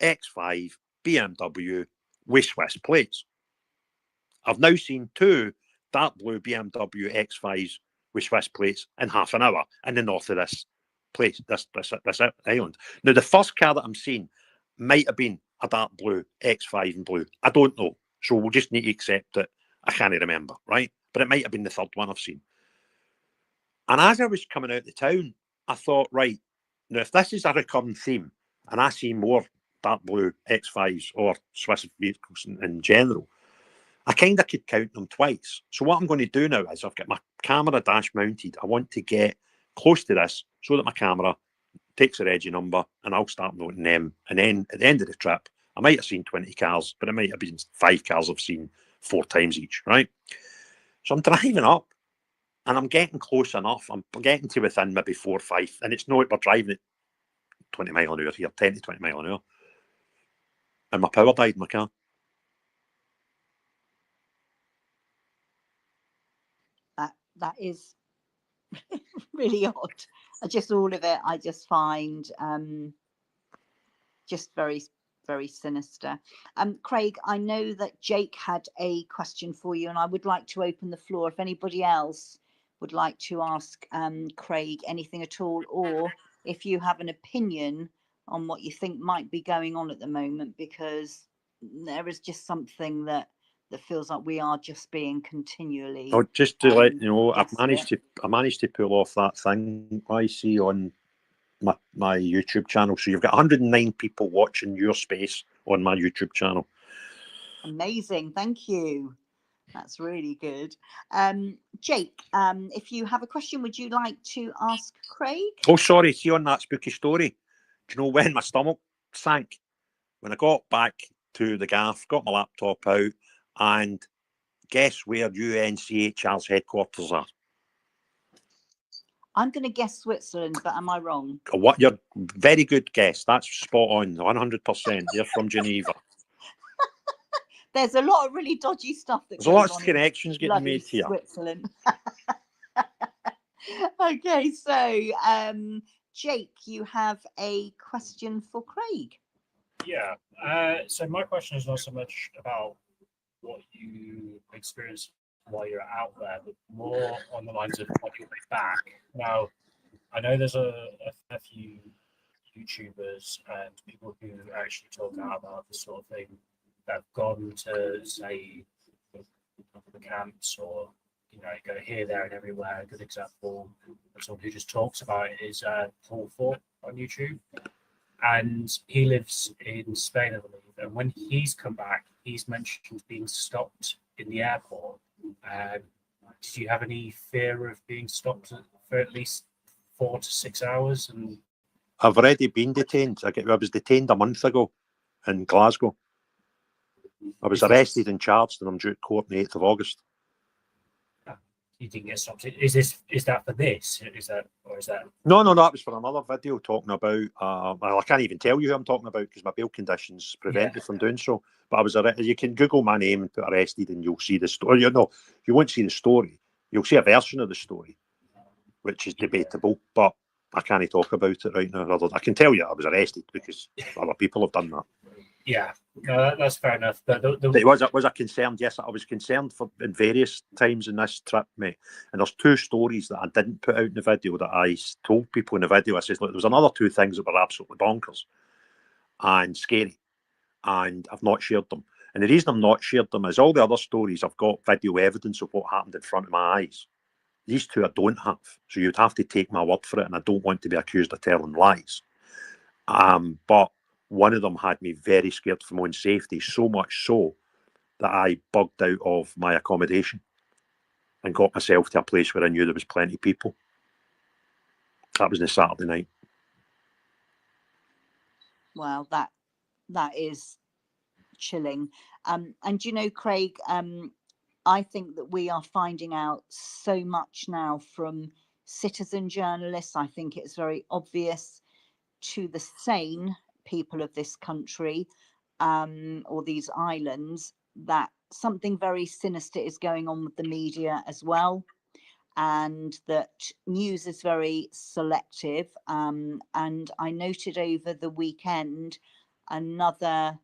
X5 BMW with Swiss plates. I've now seen 2 dark blue BMW X5s with Swiss plates in half an hour in the north of this place, this island. Now, the first car that I'm seeing might have been a dark blue X5 in blue. I don't know. So we'll just need to accept that I can't remember, right? But it might have been the third one I've seen. And as I was coming out of the town, I thought, right, now if this is a recurring theme, and I see more dark blue X5s or Swiss vehicles in general, I kind of could count them twice. So what I'm going to do now is I've got my camera dash mounted. I want to get close to this so that my camera takes a regi number, and I'll start noting them. And then at the end of the trip, I might have seen 20 cars, but it might have been 5 cars I've seen 4 times each, right? So I'm driving up, and I'm getting close enough. I'm getting to within maybe 4 or 5, and it's not we're driving at 20 mile an hour here, 10 to 20 mile an hour. And my power died in my car. That is really odd. Just all of it, I just find just very, very sinister. Craig, I know that Jake had a question for you, and I would like to open the floor if anybody else would like to ask Craig anything at all, or if you have an opinion on what you think might be going on at the moment, because there is just something that feels like we are just being continually. Oh, just to let you know, I managed to pull off that thing I see on my YouTube channel. So you've got 109 people watching your space on my YouTube channel. Amazing, thank you. That's really good. Jake, if you have a question, would you like to ask Craig? Oh, sorry. See, on that spooky story, do you know when my stomach sank? When I got back to the gaff, got my laptop out, and guess where UNCHR's headquarters are? I'm going to guess Switzerland, but am I wrong? What? You're very good guess. That's spot on, 100%. You're from Geneva. There's a lot of really dodgy stuff that There's a lot of connections getting made here. Switzerland. Okay, so Jake, you have a question for Craig. Yeah. So my question is not so much about what you experienced while you're out there, but more on the lines of on your way back. Now, I know there's a few YouTubers and people who actually talk about this sort of thing that have gone to, say, the camps or, you know, go here, there, and everywhere. A good example of someone who just talks about it is Paul Fort on YouTube. And he lives in Spain, I believe. And when he's come back, he's mentioned being stopped in the airport. Did you have any fear of being stopped for at least 4 to 6 hours? And I've already been detained. I was detained a month ago in Glasgow. I was arrested and charged, and I'm due at court on the 8th of August. you didn't get stopped. Is that for this? Is that? No, that was for another video talking about. Well, I can't even tell you who I'm talking about because my bail conditions prevent me from doing so. But I was you can Google my name and put arrested, and you'll see the story. You won't see the story. You'll see a version of the story, which is debatable. But I can't talk about it right now. I can tell you I was arrested because other people have done that. Yeah, no, that's fair enough. But was I concerned? Yes, I was concerned in various times in this trip, mate. And there's 2 stories that I didn't put out in the video that I told people in the video. I said, look, there was another 2 things that were absolutely bonkers and scary, and I've not shared them. And the reason I've not shared them is all the other stories, I've got video evidence of what happened in front of my eyes. These 2 I don't have, so you'd have to take my word for it, and I don't want to be accused of telling lies. But one of them had me very scared for my own safety, so much so that I bugged out of my accommodation and got myself to a place where I knew there was plenty of people. That was on a Saturday night. Well, that is chilling. And you know, Craig, I think that we are finding out so much now from citizen journalists. I think it's very obvious to the sane people of this country or these islands that something very sinister is going on with the media as well, and that news is very selective. And I noted over the weekend another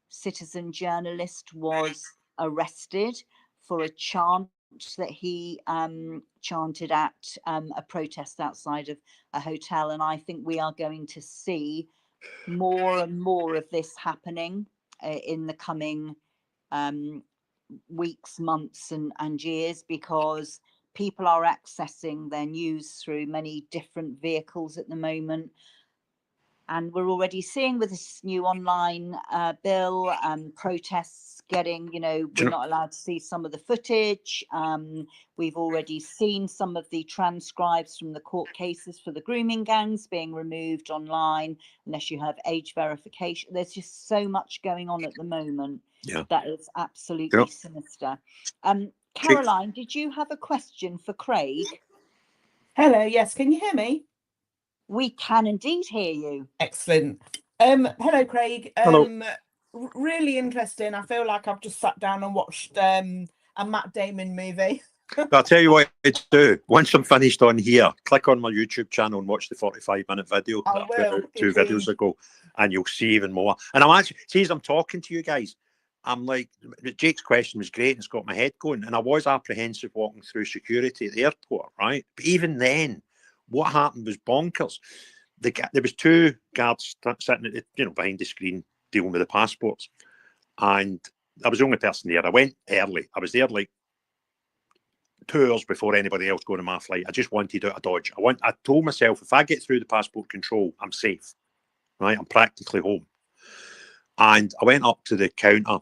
citizen journalist was arrested for a chant that he chanted at a protest outside of a hotel. And I think we are going to see more and more of this happening in the coming weeks, months and years, because people are accessing their news through many different vehicles at the moment. And we're already seeing with this new online bill, protests getting, we're not allowed to see some of the footage. We've already seen some of the transcribes from the court cases for the grooming gangs being removed online, unless you have age verification. There's just so much going on at the moment. Yeah. That is absolutely sinister. Caroline, did you have a question for Craig? Hello, yes, can you hear me? We can indeed hear you. Excellent. Hello, Craig. Hello. Really interesting. I feel like I've just sat down and watched a Matt Damon movie. I'll tell you what to do. Once I'm finished on here, click on my YouTube channel and watch the 45-minute video that I put out 2 videos ago, and you'll see even more. And I'm actually, see, as I'm talking to you guys, I'm like, Jake's question was great and it's got my head going. And I was apprehensive walking through security at the airport, right? But even then, what happened was bonkers. There was 2 guards sitting at behind the screen dealing with the passports, and I was the only person there. I went early. I was there like 2 hours before anybody else going on my flight. I just wanted out of Dodge. I told myself, if I get through the passport control, I'm safe, right? I'm practically home. And I went up to the counter,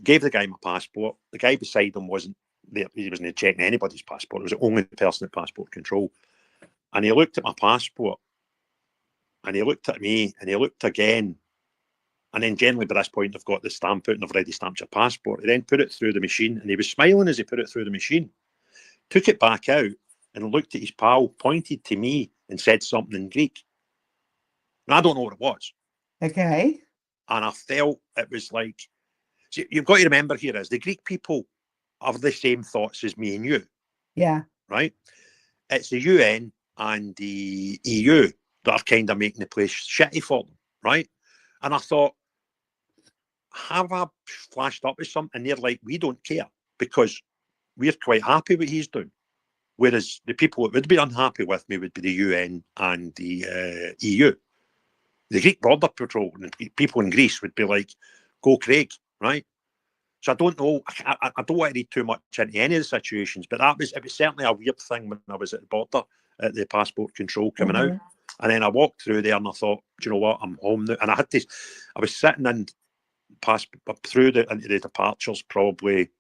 gave the guy my passport. The guy beside him wasn't there. He wasn't checking anybody's passport. It was the only person at passport control. And he looked at my passport, and he looked at me, and he looked again. And then generally by this point, I've got the stamp out and I've already stamped your passport. He then put it through the machine, and he was smiling as he put it through the machine. Took it back out and looked at his pal, pointed to me and said something in Greek. And I don't know what it was. Okay. And I felt it was like, see, you've got to remember here is the Greek people have the same thoughts as me and you. Yeah. Right? It's the UN and the EU that are kind of making the place shitty for them, right? And I thought, have I flashed up with something? And they're like, we don't care because we're quite happy with what he's doing. Whereas the people that would be unhappy with me would be the UN and the EU. The Greek Border Patrol and the people in Greece would be like, go Craig, right? So I don't know. I don't want to read too much into any of the situations, but it was certainly a weird thing when I was at the border at the passport control coming out. And then I walked through there and I thought, do you know what? I'm home now. And I was sitting in through into the departures probably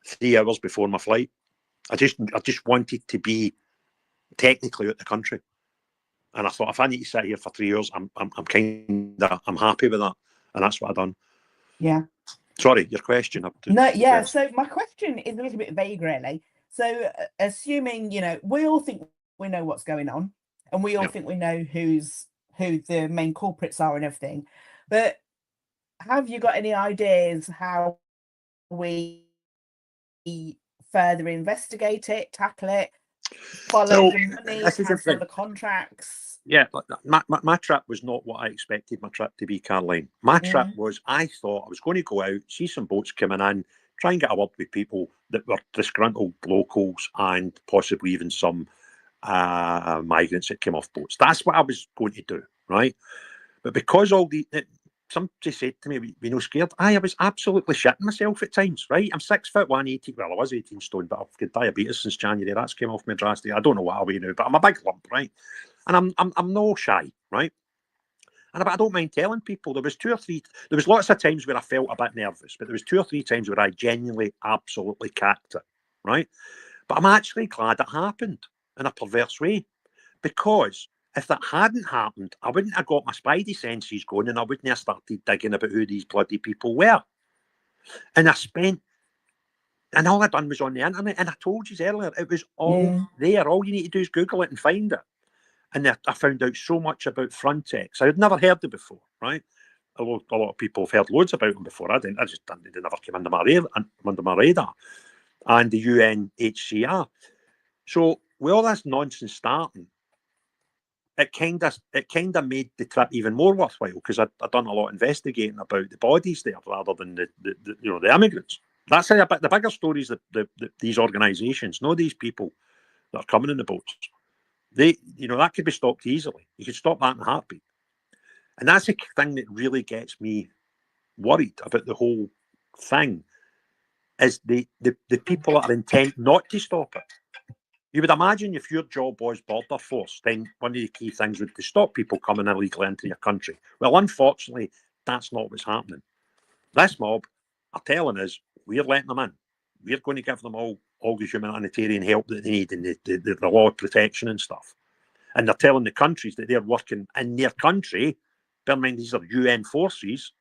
3 hours before my flight. I just wanted to be technically out the country. And I thought, if I need to sit here for 3 hours, I'm happy with that. And that's what I've done. Yeah. Sorry, your question. No, yeah. So my question is a little bit vague, really. So, assuming, we all think we know what's going on, and we all Yeah. think we know who the main culprits are and everything, but have you got any ideas how we further investigate it, tackle it, follow the money, this is the cancel thing. the contracts? Yeah, but my trip was not what I expected my trip to be, Caroline. My trip was, I thought I was going to go out, see some boats coming in, try and get a word with people that were disgruntled locals and possibly even some migrants that came off boats. That's what I was going to do, right? But because somebody said to me, "We no scared." I was absolutely shitting myself at times, right? I'm 6'1", 18. Well, I was 18 stone, but I've got diabetes since January. That's came off me drastically. I don't know what I weigh now, but I'm a big lump, right? And I'm no shy, right? And I don't mind telling people there was lots of times where I felt a bit nervous, but there was 2 or 3 times where I genuinely, absolutely cacked it, right? But I'm actually glad it happened in a perverse way, because if that hadn't happened, I wouldn't have got my spidey senses going, and I wouldn't have started digging about who these bloody people were. And all I done was on the internet, and I told you earlier, it was all there. All you need to do is Google it and find it. And I found out so much about Frontex. I had never heard it before, right? A lot of people have heard loads about them before. I didn't. I just didn't. They never came under my radar. And the UNHCR. So with all this nonsense starting, it kind of made the trip even more worthwhile, because I'd done a lot of investigating about the bodies there rather than the immigrants. That's a bit the bigger stories that these organisations, not these people that are coming in the boats. That could be stopped easily. You could stop that in a heartbeat. And that's the thing that really gets me worried about the whole thing, is the people that are intent not to stop it. You would imagine if your job was border force, then one of the key things would be to stop people coming illegally into your country. Well, unfortunately, that's not what's happening. This mob are telling us we're letting them in. We're going to give them all the humanitarian help that they need, and the law of protection and stuff. And they're telling the countries that they're working in their country. Bear in mind, these are UN forces,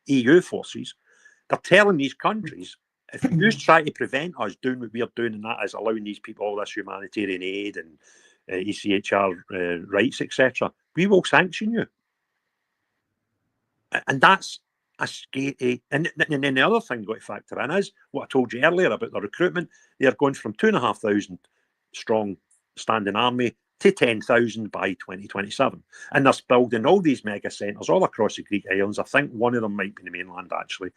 EU forces. They're telling these countries, if you try to prevent us doing what we're doing, and that is allowing these people all this humanitarian aid and ECHR rights, etc., we will sanction you. And that's a scary. And then the other thing you've got to factor in is what I told you earlier about the recruitment. They're going from 2,500 strong standing army to 10,000 by 2027. And they're building all these mega centres all across the Greek islands. I think one of them might be the mainland, actually.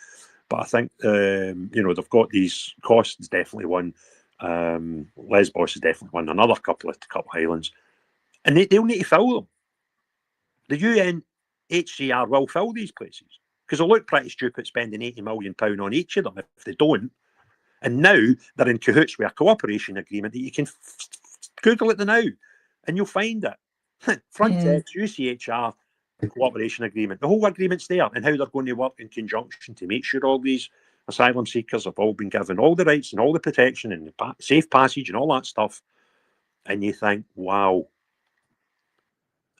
But I think, they've got these. Kos is definitely one. Lesbos is definitely one. Another couple of islands. And they'll need to fill them. The UNHCR will fill these places, because they'll look pretty stupid spending £80 million on each of them if they don't. And now they're in cahoots with a cooperation agreement that you can Google it now and you'll find it. Frontex, UCHR, cooperation agreement. The whole agreement's there, and how they're going to work in conjunction to make sure all these asylum seekers have all been given all the rights and all the protection and the safe passage and all that stuff. And you think, wow.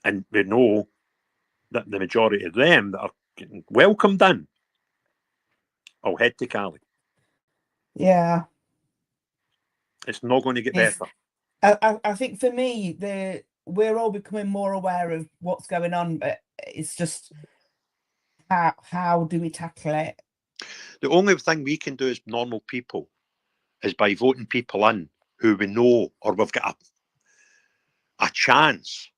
And we know that the majority of them that are getting welcomed in will head to Cali. Yeah. It's not going to get better. I think for me, we're all becoming more aware of what's going on, but it's just how do we tackle it? The only thing we can do as normal people is by voting people in who we know, or we've got a chance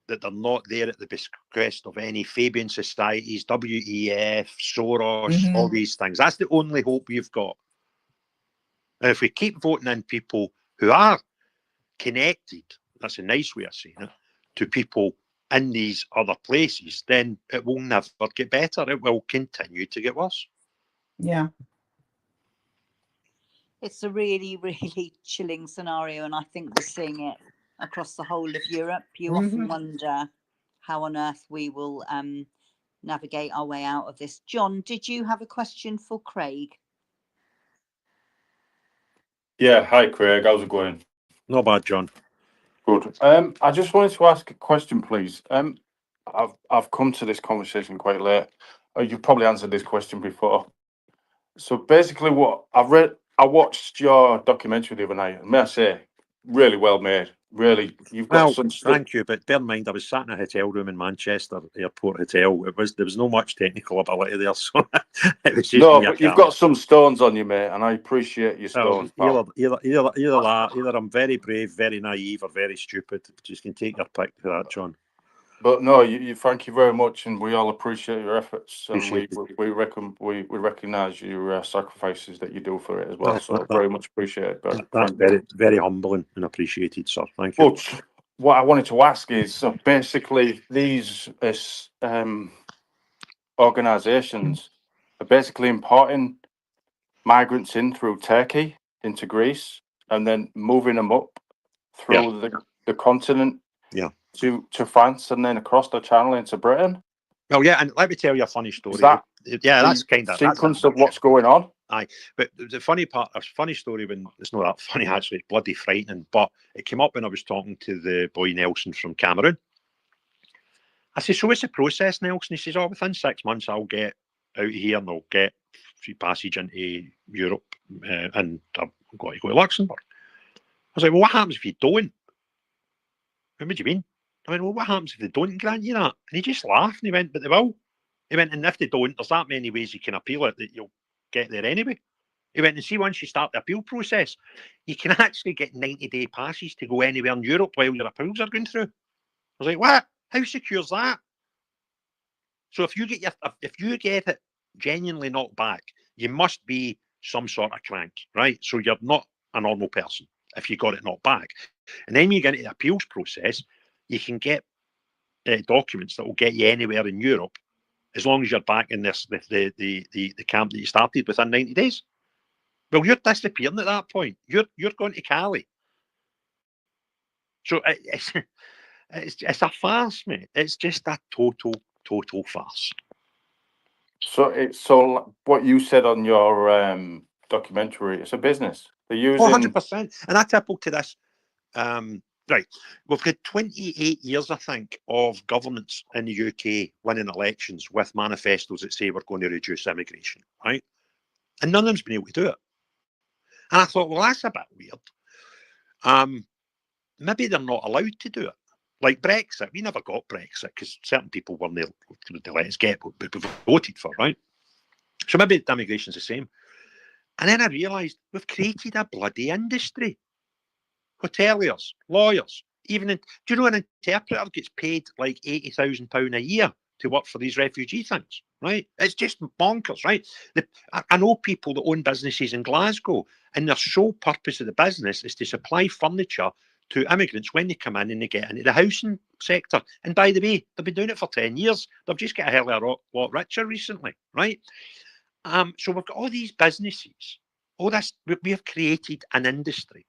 that they're not there at the bequest of any Fabian societies, WEF, Soros, all these things. That's the only hope we've got. And if we keep voting in people who are connected, that's a nice way of saying it, to people in these other places, then it will never get better. It will continue to get worse. Yeah. It's a really, really chilling scenario, and I think we're seeing it across the whole of Europe. You often wonder how on earth we will navigate our way out of this. John, did you have a question for Craig? Yeah, hi Craig, how's it going? Not bad, John. Good. I just wanted to ask a question, please. I've come to this conversation quite late. You've probably answered this question before. So basically, what I've read I watched your documentary the other night, and may I say, really well made. Really, you've got Well, some stuff. thank you, but bear in mind I was sat in a hotel room in Manchester Airport Hotel. There was no much technical ability there, so it was just No, me. but you've got some stones on you, mate, and I appreciate your stones, pal. Either I'm very brave, very naive, or very stupid. Just can take your pick for that, John. But no, you thank you very much, and we all appreciate your efforts, and Appreciate we recognise your sacrifices that you do for it as well. So very much appreciated. But That's very, very humbling and appreciated, sir. Thank you. But what I wanted to ask is, so basically, these organisations are basically importing migrants in through Turkey into Greece, and then moving them up through the continent, to France, and then across the Channel into Britain. Well, yeah, and let me tell you a funny story. Is that that's kind of sequence of what's going on. Aye, but the funny part, a funny story, when it's not that funny actually, it's bloody frightening. But it came up when I was talking to the boy Nelson from Cameroon. I said, "So what's the process, Nelson?" He says, "Oh, within 6 months, I'll get out of here and I'll get free passage into Europe, and I've got to go to Luxembourg." I was like, "Well, what happens if you don't?" "What do you mean?" I went, "Well, what happens if they don't grant you that?" And he just laughed and he went, "But they will." He went, "And if they don't, there's that many ways you can appeal it that you'll get there anyway." He went, "And see, once you start the appeal process, you can actually get 90-day passes to go anywhere in Europe while your appeals are going through." I was like, "What? How secure is that?" So if you get it genuinely knocked back, you must be some sort of crank, right? So you're not a normal person if you got it knocked back. And then you get into the appeals process, you can get documents that will get you anywhere in Europe as long as you're back in this the camp that you started within 90 days. Well, you're disappearing at that point. You're going to Cali. So it's a farce, mate. It's just a total farce. So what you said on your documentary, it's a business. They're using 100%. And I tippled to this. Right. We've had 28 years, I think, of governments in the UK winning elections with manifestos that say we're going to reduce immigration, right? And none of them's been able to do it. And I thought, well, that's a bit weird. Maybe they're not allowed to do it. Like Brexit, we never got Brexit because certain people weren't there to let us get what we voted for, right? So maybe immigration's the same. And then I realised we've created a bloody industry. Hoteliers, lawyers, do you know an interpreter gets paid like £80,000 a year to work for these refugee things, right? It's just bonkers, right? I know people that own businesses in Glasgow, and their sole purpose of the business is to supply furniture to immigrants when they come in and they get into the housing sector. And by the way, they've been doing it for 10 years. They've just got a hell of a lot richer recently, right? So we've got all these businesses, all this, we have created an industry.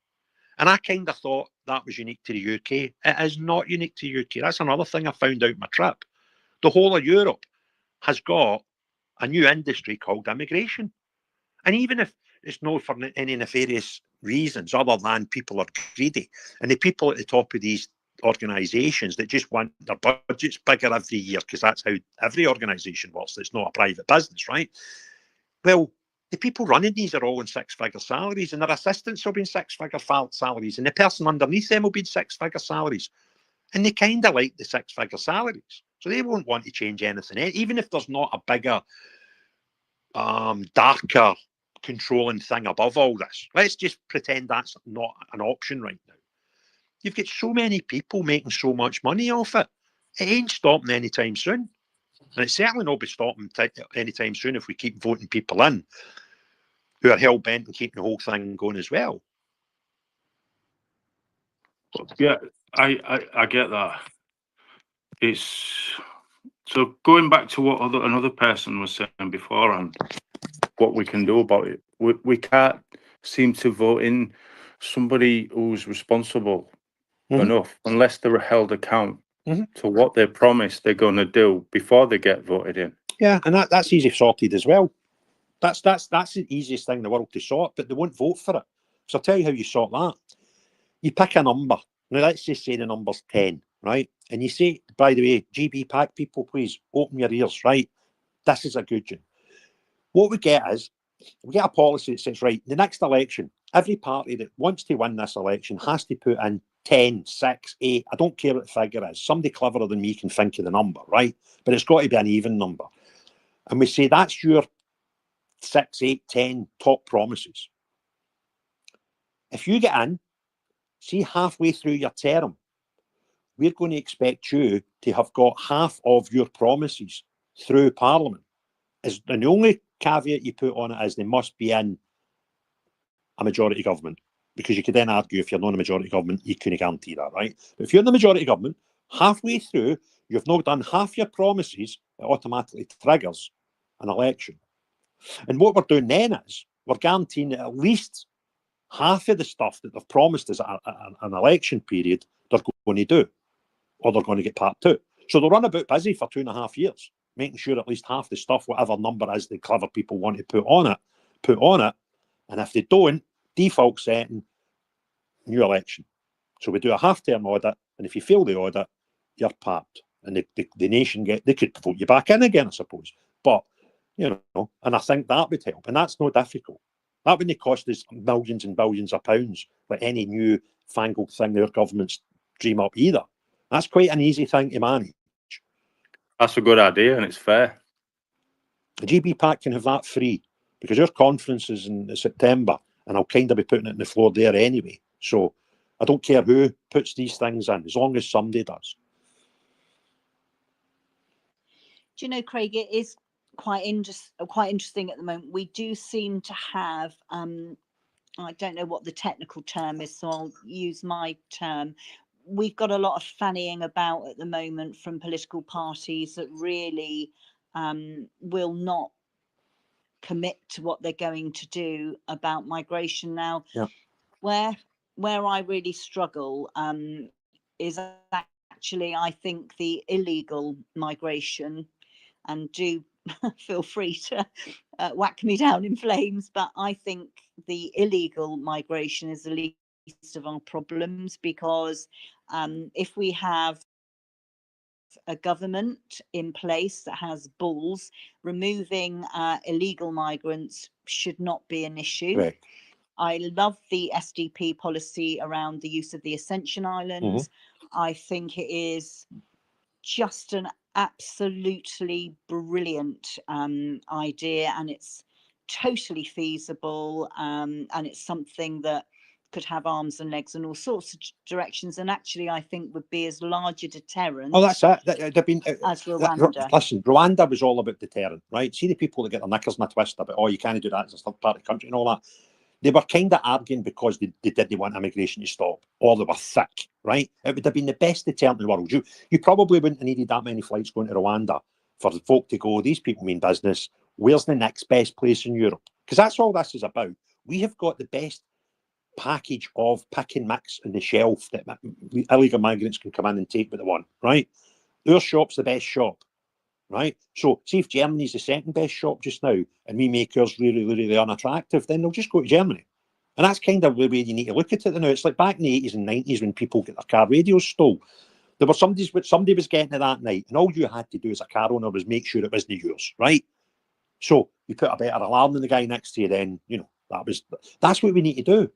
And I kind of thought that was unique to the UK. It is not unique to the UK. That's another thing I found out on my trip. The whole of Europe has got a new industry called immigration. And even if it's not for any nefarious reasons other than people are greedy, and the people at the top of these organisations that just want their budgets bigger every year, because that's how every organisation works, it's not a private business, right? Well, the people running these are all in six-figure salaries, and their assistants will be in six-figure salaries, and the person underneath them will be in six-figure salaries. And they kind of like the six-figure salaries. So they won't want to change anything, even if there's not a bigger, darker, controlling thing above all this. Let's just pretend that's not an option right now. You've got so many people making so much money off it. It ain't stopping anytime soon. And it's certainly not be stopping anytime soon if we keep voting people in who are hell-bent on keeping the whole thing going as well. Yeah, I get that. It's so going back to what another person was saying before and what we can do about it. We can't seem to vote in somebody who's responsible enough unless they're held account to what they promised they're going to do before they get voted in. Yeah, and that's easy sorted as well. That's the easiest thing in the world to sort, but they won't vote for it. So I'll tell you how you sort that. You pick a number. Now, let's just say the number's 10, right? And you say, by the way, GB pack people, please open your ears, right? This is a good one. What we get is We get a policy that says, right, the next election, every party that wants to win this election has to put in 10, 6, 8, I don't care what the figure is. Somebody cleverer than me can think of the number, right? But it's got to be an even number. And we say that's your 6, 8, 10 top promises. If you get in, see halfway through your term, we're going to expect you to have got half of your promises through Parliament. And the only caveat you put on it is they must be in a majority government, because you could then argue if you're not in a majority government, you couldn't guarantee that, right? But if you're in the majority government, halfway through, you've not done half your promises, it automatically triggers an election. And what we're doing then is we're guaranteeing that at least half of the stuff that they've promised us at an election period, they're going to do, or they're going to get part two. So they'll run about busy for 2.5 years, making sure at least half the stuff, whatever number is the clever people want to put on it. And if they don't, default setting, new election. So we do a half-term audit, and if you fail the audit, you're parked. And the nation they could vote you back in again, I suppose. But, you know, and I think that would help. And that's not difficult. That wouldn't cost us millions and billions of pounds like any new fangled thing our governments dream up either. That's quite an easy thing to manage. That's a good idea, and it's fair. The GB Pack can have that free, because our conference is in September, and I'll kind of be putting it on the floor there anyway. So I don't care who puts these things in, as long as somebody does. Do you know, Craig, it is quite interesting at the moment. We do seem to have, I don't know what the technical term is, so I'll use my term. We've got a lot of fannying about at the moment from political parties that really will not commit to what they're going to do about migration. Now, yeah. where I really struggle is actually, I think, the illegal migration, and do feel free to whack me down in flames, but I think the illegal migration is the least of our problems, because if we have a government in place that has balls, removing illegal migrants should not be an issue. Right. I love the SDP policy around the use of the Ascension Islands. I think it is just an absolutely brilliant idea, and it's totally feasible, and it's something that could have arms and legs in all sorts of directions, and actually I think would be as large a deterrent. Oh, that's it. They've been, as Rwanda. Listen, Rwanda was all about deterrent, right? See the people that get their knickers in a twist about, oh, you can't do that, it's a third party country and all that. They were kind of arguing because they didn't want immigration to stop, or they were thick, right? It would have been the best deterrent in the world. You probably wouldn't have needed that many flights going to Rwanda for the folk to go, these people mean business. Where's the next best place in Europe? Because that's all this is about. We have got the best package of pick and mix on the shelf that illegal migrants can come in and take what they want, right? Our shop's the best shop, right? So see if Germany's the second best shop just now, and we make ours really, really unattractive, then they'll just go to Germany. And that's kind of the way you need to look at it now. It's like back in the 80s and 90s when people get their car radios stole. There were somebody was getting it that night, and all you had to do as a car owner was make sure it wasn't yours, right? So you put a better alarm than the guy next to you, then, you know, that's what we need to do.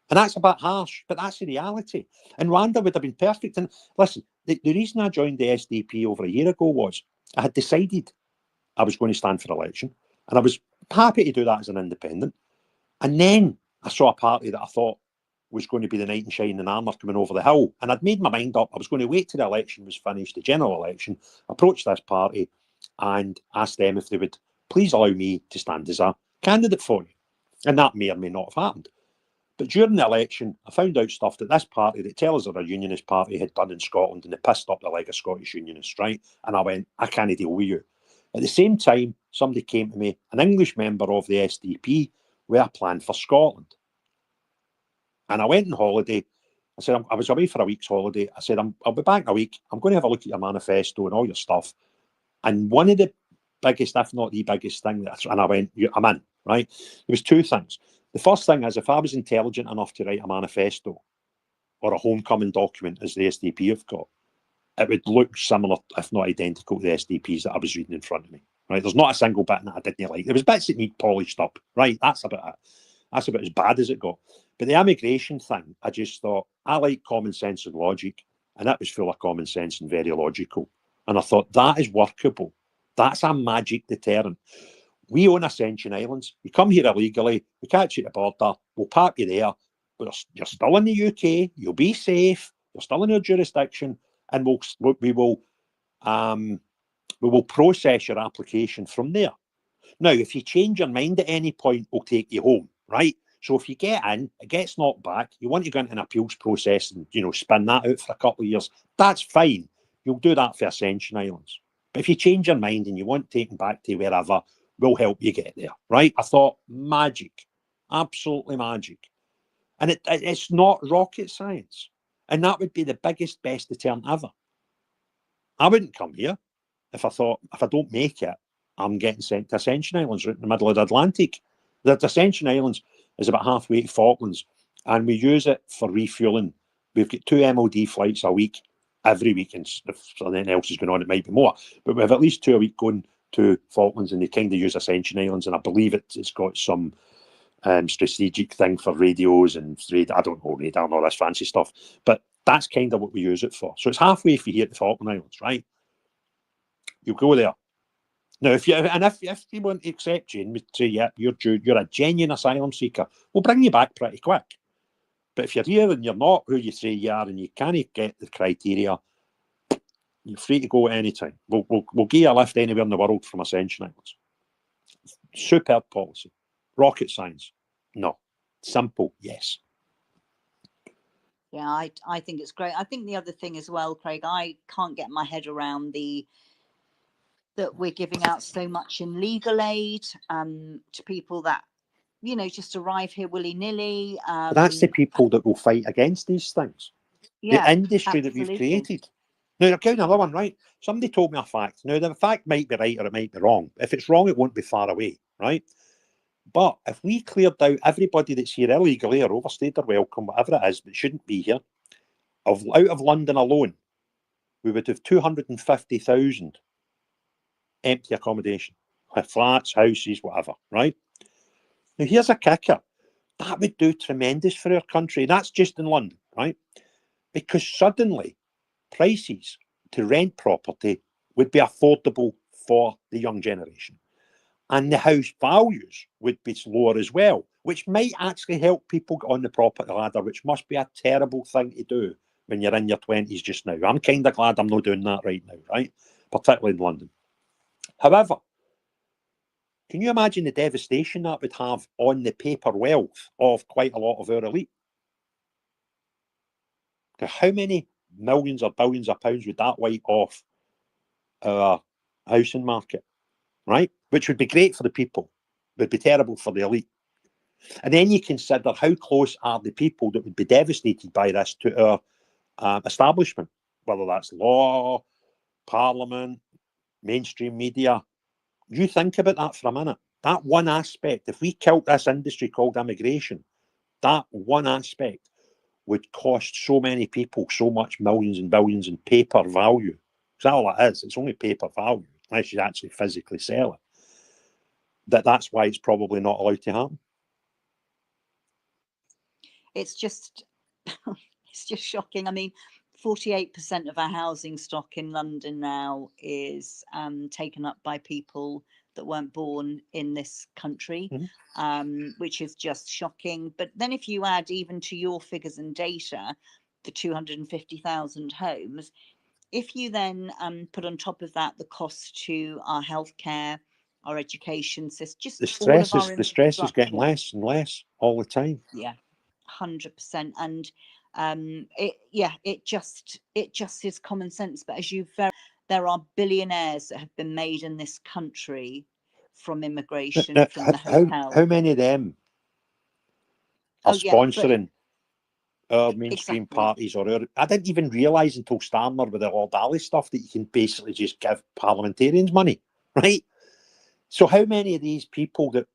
And that's a bit harsh, but that's the reality. And Rwanda would have been perfect. And listen, the reason I joined the SDP over a year ago was I had decided I was going to stand for election, and I was happy to do that as an independent. And then I saw a party that I thought was going to be the knight in shining armour coming over the hill. And I'd made my mind up. I was going to wait till the election was finished, the general election, approach this party and ask them if they would please allow me to stand as a candidate for you. And that may or may not have happened. But during the election, I found out stuff that this party, that tell us they're a unionist party, had done in Scotland, and they pissed up the leg of Scottish unionists, right? And I went, I can't deal with you. At the same time, somebody came to me, an English member of the SDP, with a plan for Scotland. And I went on holiday. I said, I was away for a week's holiday. I said, I'll be back in a week. I'm going to have a look at your manifesto and all your stuff. And one of the biggest, if not the biggest thing, and I went, I'm in, right? There was two things. The first thing is, if I was intelligent enough to write a manifesto or a homecoming document, as the SDP have got, it would look similar, if not identical, to the SDPs that I was reading in front of me, right? There's not a single bit in it I didn't like. There was bits that need polished up, right? That's about it. That's about as bad as it got. But the immigration thing, I just thought, I like common sense and logic, and that was full of common sense and very logical. And I thought, that is workable. That's a magic deterrent. We own Ascension Islands. You come here illegally, we catch you at the border, we'll park you there, but you're still in the UK, you'll be safe, you're still in our jurisdiction, and we will process your application from there. Now, if you change your mind at any point, we'll take you home, right? So if you get in, it gets knocked back, you want to go into an appeals process and, spin that out for a couple of years, that's fine. You'll do that for Ascension Islands. But if you change your mind and you want taken back to wherever, we'll help you get there, right? I thought, magic, absolutely magic. And it's not rocket science. And that would be the biggest, best deterrent ever. I wouldn't come here if I thought, if I don't make it, I'm getting sent to Ascension Islands right in the middle of the Atlantic. The Ascension Islands is about halfway to Falklands, and we use it for refueling. We've got 2 MOD flights a week, every week, and if something else is going on, it might be more. But we have at least 2 a week going to Falklands, and they kind of use Ascension Islands, and I believe it's got some strategic thing for radios and I don't know, radar and all this fancy stuff. But that's kind of what we use it for. So it's halfway for here to the Falkland Islands, right? You go there. Now, if you want to accept you and say, yeah, you're a genuine asylum seeker, we'll bring you back pretty quick. But if you're here and you're not who you say you are and you can't get the criteria, you're free to go at any time. We'll give you a lift anywhere in the world from Ascension Islands. Superb policy. Rocket science? No. Simple? Yes. Yeah, I think it's great. I think the other thing as well, Craig, I can't get my head around that we're giving out so much in legal aid to people that, just arrive here willy-nilly. But that's the people that will fight against these things. Yeah, the industry absolutely. that we've created. Now, I'll give you another one, right? Somebody told me a fact. Now, the fact might be right or it might be wrong. If it's wrong, it won't be far away, right? But if we cleared out everybody that's here illegally or overstayed their welcome, whatever it is, that shouldn't be here, out of London alone, we would have 250,000 empty accommodation, flats, houses, whatever, right? Now, here's a kicker. That would do tremendous for our country. That's just in London, right? Because suddenly prices to rent property would be affordable for the young generation. And the house values would be lower as well, which might actually help people get on the property ladder, which must be a terrible thing to do when you're in your 20s just now. I'm kind of glad I'm not doing that right now, right? Particularly in London. However, can you imagine the devastation that would have on the paper wealth of quite a lot of our elite? How many millions or billions of pounds would that wipe off our housing market, right? Which would be great for the people, would be terrible for the elite. And then you consider how close are the people that would be devastated by this to our establishment, whether that's law, parliament, mainstream media. You think about that for a minute. That one aspect, if we killed this industry called immigration, that one aspect would cost so many people so much millions and billions in paper value. That's all it is. It's only paper value, unless you actually physically sell it. That's why it's probably not allowed to happen. It's just it's just shocking. I mean, 48% of our housing stock in London now is taken up by people that weren't born in this country, which is just shocking. But then if you add even to your figures and data, the 250,000 homes, if you then put on top of that the cost to our healthcare, our education system, just the stress is getting infrastructure. less and less all the time. Yeah, 100%. And it just is common sense. But as there are billionaires that have been made in this country from immigration, from the hotel. How many of them are sponsoring our mainstream parties? I didn't even realise until Starmer with the Lord Ali stuff that you can basically just give parliamentarians money, right? So how many of these people that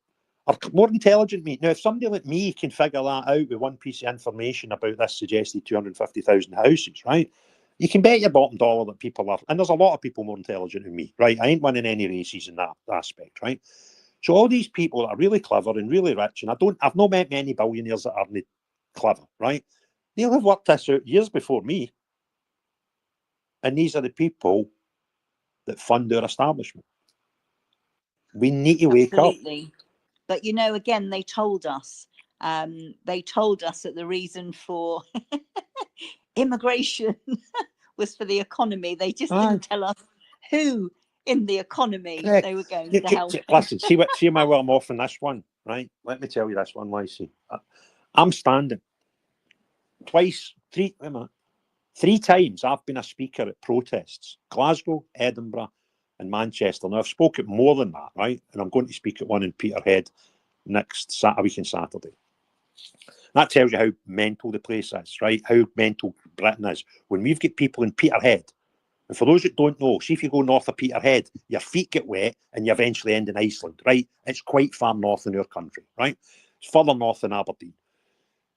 are more intelligent than me? Now, if somebody like me can figure that out with one piece of information about this suggested 250,000 houses, right? You can bet your bottom dollar that people are, and there's a lot of people more intelligent than me, right? I ain't winning any races in that aspect, right? So all these people that are really clever and really rich, and I've not met many billionaires that aren't clever, right? They'll have worked this out years before me. And these are the people that fund our establishment. We need to wake up. Absolutely. But you know, again, they told us that the reason for immigration was for the economy. They just didn't tell us who in the economy they were going to help. Listen, see how well I'm off on this one, right? Let me tell you this one, Lacey. I'm standing three times I've been a speaker at protests: Glasgow, Edinburgh, and Manchester. Now I've spoken more than that, right? And I'm going to speak at one in Peterhead next week on Saturday. That tells you how mental the place is, right? How mental Britain is. When we've got people in Peterhead, and for those that don't know, see if you go north of Peterhead, your feet get wet and you eventually end in Iceland, right? It's quite far north in our country, right? It's further north than Aberdeen.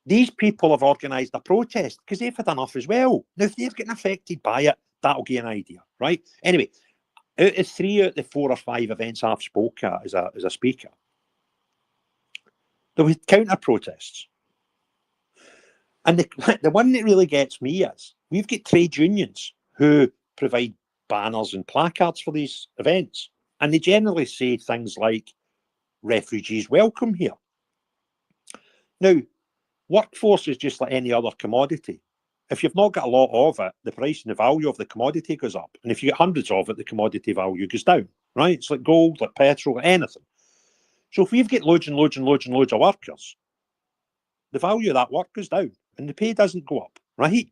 These people have organised a protest because they've had enough as well. Now, if they're getting affected by it, that'll give you an idea, right? Anyway, out of 3 out of the 4 or 5 events I've spoke at as a speaker, there were counter protests. And the one that really gets me is we've got trade unions who provide banners and placards for these events. And they generally say things like, refugees welcome here. Now, workforce is just like any other commodity. If you've not got a lot of it, the price and the value of the commodity goes up. And if you get hundreds of it, the commodity value goes down, right? It's like gold, like petrol, like anything. So if we've got loads and loads and loads and loads of workers, the value of that work goes down and the pay doesn't go up, right?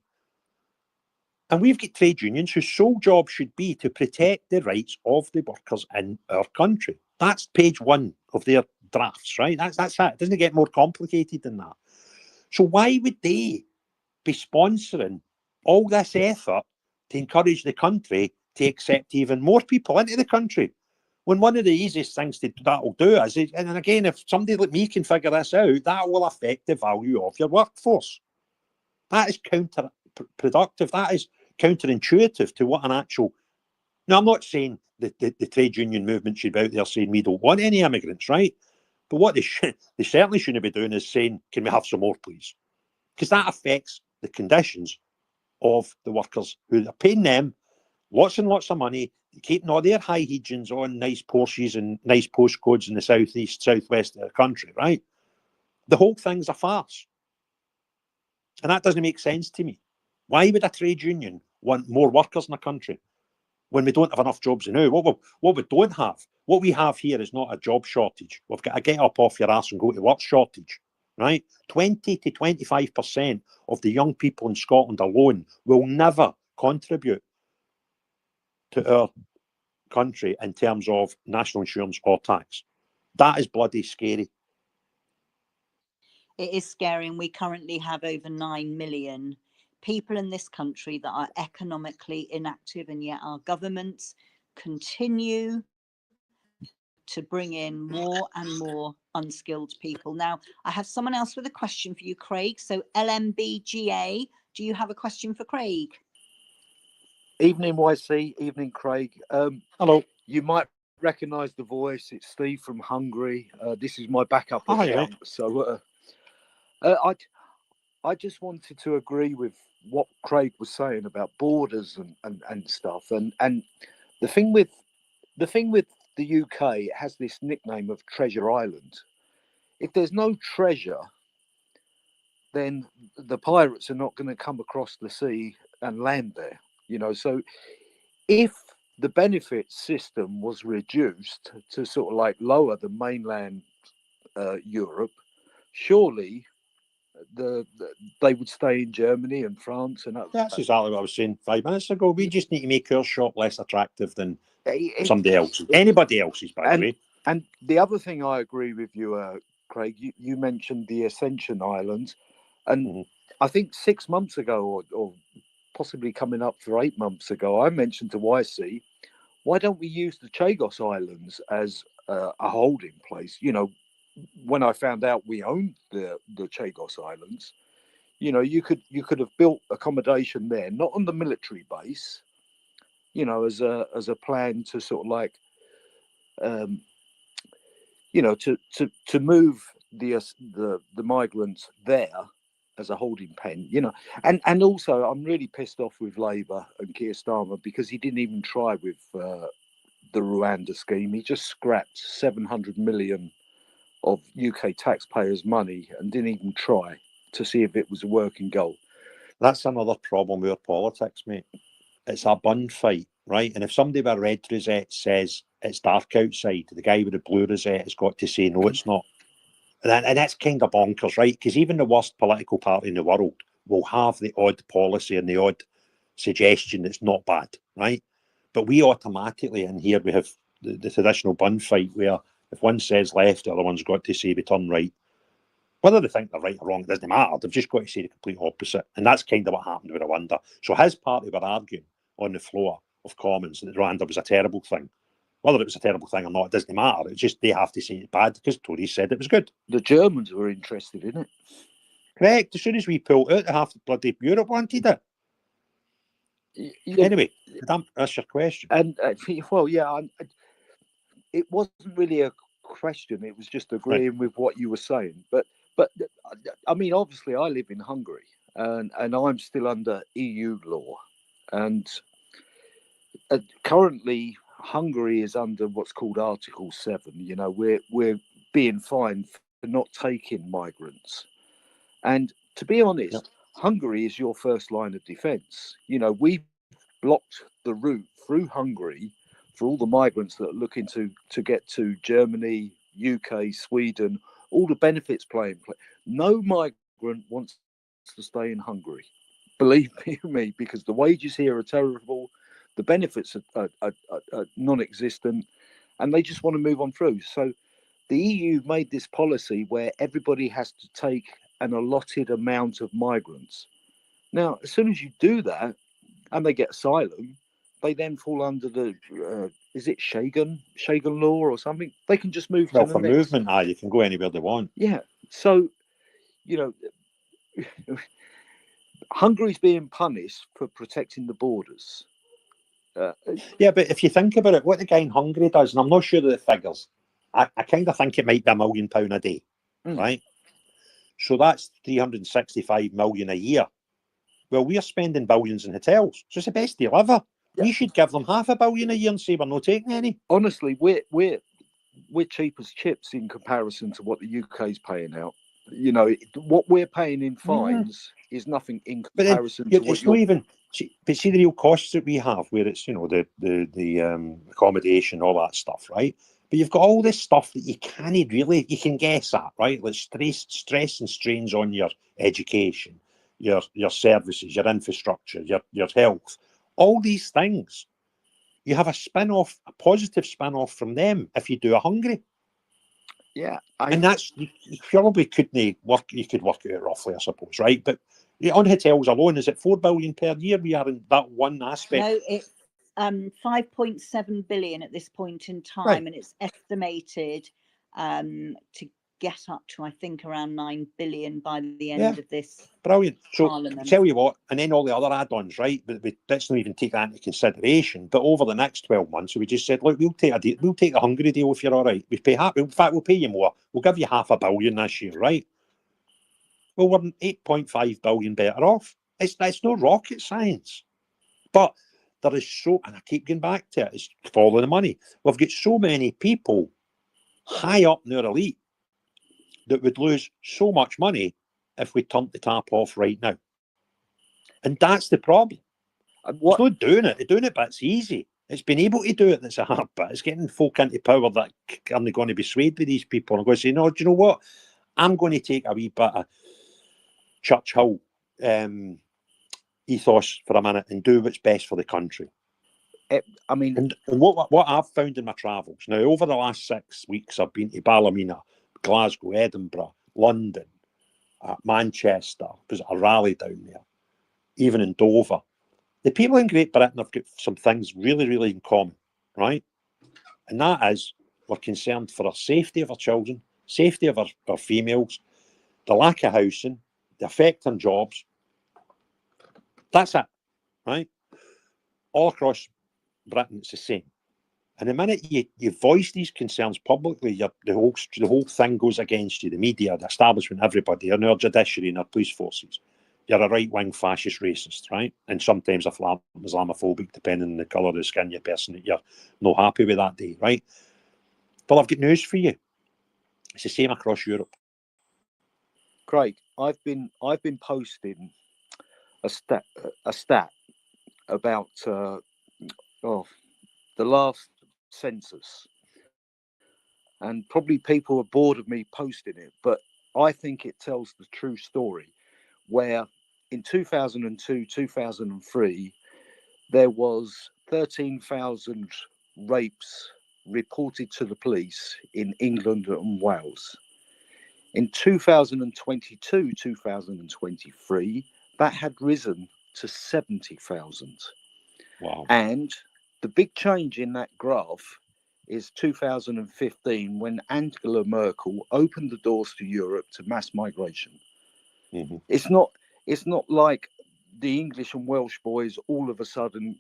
And we've got trade unions whose sole job should be to protect the rights of the workers in our country. That's page 1 of their drafts, right? That's it. It doesn't get more complicated than that. So why would they be sponsoring all this effort to encourage the country to accept even more people into the country? When one of the easiest things that'll do is, and again, if somebody like me can figure this out, that will affect the value of your workforce. That is counterproductive. That is counterintuitive to what an actual. Now, I'm not saying the trade union movement should be out there saying we don't want any immigrants, right? But what they certainly shouldn't be doing is saying, can we have some more, please? Because that affects the conditions of the workers who are paying them lots and lots of money, keeping all their high hegians on nice Porsches and nice postcodes in the southeast, southwest of the country, right? The whole thing's a farce. And that doesn't make sense to me. Why would a trade union want more workers in the country when we don't have enough jobs now? What we don't have, what we have here is not a job shortage. We've got a get up off your ass and go to work shortage, right? 20 to 25% of the young people in Scotland alone will never contribute to our country in terms of national insurance or tax. That is bloody scary. It is scary, and we currently have over 9 million people in this country that are economically inactive, and yet our governments continue to bring in more and more unskilled people. Now, I have someone else with a question for you, Craig. So LMBGA, do you have a question for Craig? Evening, YC. Evening, Craig. Hello. You might recognise the voice. It's Steve from Hungary. This is my backup Hi, account. So I just wanted to agree with what Craig was saying about borders and stuff. And the thing with the UK, it has this nickname of Treasure Island. If there's no treasure, then the pirates are not going to come across the sea and land there. You know, so if the benefit system was reduced to sort of like lower the mainland Europe, surely they would stay in Germany and France and That's exactly what I was saying 5 minutes ago. We just need to make our shop less attractive than somebody else's, anybody else's, by the way. And the other thing I agree with you, Craig, you mentioned the Ascension Islands, and I think 6 months ago, or possibly coming up for 8 months ago, I mentioned to YC, why don't we use the Chagos Islands as a holding place? You know, when I found out we owned the Chagos Islands, You know, you could have built accommodation there, not on the military base, you know, as a plan to sort of like, you know, to move the migrants there as a holding pen, you know. And also, I'm really pissed off with Labour and Keir Starmer because he didn't even try with the Rwanda scheme. He just scrapped 700 million of UK taxpayers' money and didn't even try to see if it was a working goal. That's another problem with our politics, mate. It's a bun fight, right? And if somebody with a red rosette says it's dark outside, the guy with the blue rosette has got to say, no, it's not. And that's kind of bonkers, right? Because even the worst political party in the world will have the odd policy and the odd suggestion that's not bad, right? But we automatically, in here, we have the traditional bun fight where if one says left, the other one's got to say we turn right. Whether they think they're right or wrong, it doesn't matter. They've just got to say the complete opposite. And that's kind of what happened with Rwanda. So his party were arguing on the floor of Commons that Rwanda was a terrible thing. Whether it was a terrible thing or not, it doesn't matter. It's just they have to say it's bad because Tories said it was good. The Germans were interested in it. Correct. As soon as we pulled out, half the bloody Europe wanted it. Yeah, Anyway, that's your question. and well, yeah, it wasn't really a question. It was just agreeing with what you were saying. But I mean, obviously, I live in Hungary, and I'm still under EU law, and currently Hungary is under what's called Article 7. You know, we're being fined for not taking migrants, and to be honest, Yep. Hungary is your first line of defence. You know, we blocked the route through Hungary for all the migrants that are looking to get to Germany, UK, Sweden, all the benefits play. No migrant wants to stay in Hungary. Believe me, because the wages here are terrible, the benefits are non-existent, and they just want to move on through. So the EU made this policy where everybody has to take an allotted amount of migrants. Now, as soon as you do that, and they get asylum, they then fall under the is it Schengen law or something? They can just move Well, to the for next. movement, you can go anywhere they want. Yeah. So, you know, Hungary's being punished for protecting the borders. Yeah, but if you think about it, what the guy in Hungary does, and I'm not sure of the figures, I kind of think it might be £1 million a day, right? So that's 365 million a year. Well, we're spending billions in hotels, so it's the best deal ever. Yeah. We should give them £500 million a year and say we're not taking any. Honestly, we're cheap as chips in comparison to what the UK's paying out. You know, what we're paying in fines is nothing in comparison to what it's not even. But see the real costs that we have, where it's the accommodation, all that stuff, right? But you've got all this stuff that you can guess at, right? Like stress and strains on your education, your services, your infrastructure, your health, all these things. You have a positive spin-off from them if you do a Hungary. Yeah, and that's you probably couldn't work. You could work it out roughly, I suppose, right? But on hotels alone, is it 4 billion per year? We are in that one aspect. No, it's 5.7 billion at this point in time, Right. and it's estimated to get up to, I think, around 9 billion by the end of this. Brilliant. So Parliament. Tell you what, and then all the other add-ons, right? But let's not even take that into consideration. But over the next 12 months, we just said, look, we'll take a Hungary deal if you're all right. We pay half. In fact, we'll pay you more. We'll give you £500 million this year, right? Well, we're 8.5 billion better off. It's no rocket science, but there is and I keep going back to it. It's follow the money. We've got so many people high up in our elite that would lose so much money if we turned the tap off right now. And that's the problem. It's not doing it, but it's easy. It's being able to do it that's a hard bit. It's getting folk into power that aren't going to be swayed by these people. And I'm going to say, no, do you know what? I'm going to take a wee bit of Churchill ethos for a minute and do what's best for the country. I mean, and what I've found in my travels now, over the last 6 weeks, I've been to Ballymena, Glasgow, Edinburgh, London, Manchester, because I rally down there, even in Dover. The people in Great Britain have got some things really, really in common, right? And that is, we're concerned for the safety of our children, safety of our females, the lack of housing, they're affecting jobs. That's it, right? All across Britain, it's the same. And the minute you voice these concerns publicly, the whole thing goes against you. The media, the establishment, everybody, and our judiciary and our police forces. You're a right-wing fascist racist, right? And sometimes a Islamophobic, depending on the colour of the skin of your person that you're not happy with that day, right? Well, I've got news for you. It's the same across Europe. Craig, I've been posting a stat about the last census, and probably people are bored of me posting it, but I think it tells the true story. Where in 2002, 2003, there was 13,000 rapes reported to the police in England and Wales. In 2022, 2023, that had risen to 70,000. Wow. And the big change in that graph is 2015, when Angela Merkel opened the doors to Europe to mass migration. Mm-hmm. It's not like the English and Welsh boys all of a sudden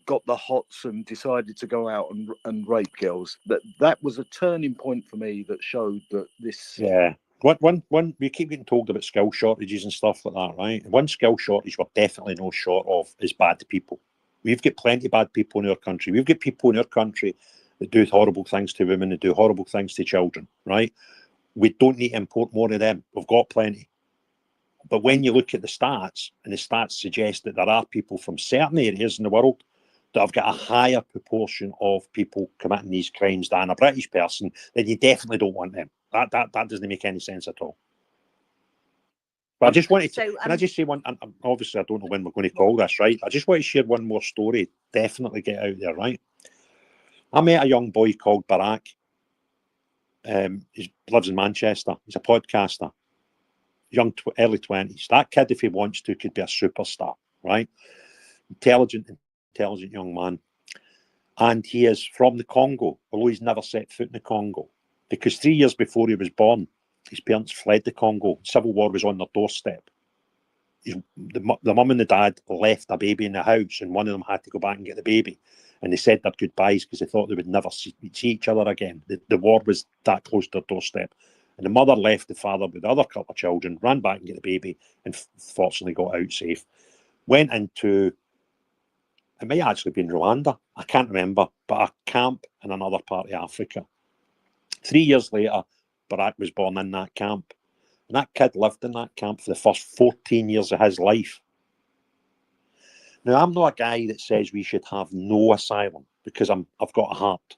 got the hots and decided to go out and rape girls. That was a turning point for me that showed that this. Yeah. One, we keep getting told about skill shortages and stuff like that, right? One skill shortage we're definitely no short of is bad people. We've got plenty of bad people in our country. We've got people in our country that do horrible things to women, that do horrible things to children, right? We don't need to import more of them. We've got plenty. But when you look at the stats, and the stats suggest that there are people from certain areas in the world that have got a higher proportion of people committing these crimes than a British person, then you definitely don't want them. That doesn't make any sense at all. But I just wanted to, can I just say one, and obviously I don't know when we're going to call this, right? I just want to share one more story, definitely get out there, right? I met a young boy called Barack. He lives in Manchester. He's a podcaster. Young, early 20s. That kid, if he wants to, could be a superstar, right? Intelligent young man. And he is from the Congo, although he's never set foot in the Congo. Because 3 years before he was born, his parents fled the Congo. Civil war was on their doorstep. The mum and the dad left a baby in the house, and one of them had to go back and get the baby. And they said their goodbyes because they thought they would never see each other again. The war was that close to their doorstep. And the mother left the father with the other couple of children, ran back and get the baby, and fortunately got out safe. Went into, it may actually be in Rwanda, I can't remember, but a camp in another part of Africa. 3 years later, Barack was born in that camp. And that kid lived in that camp for the first 14 years of his life. Now, I'm not a guy that says we should have no asylum, because I've got a heart.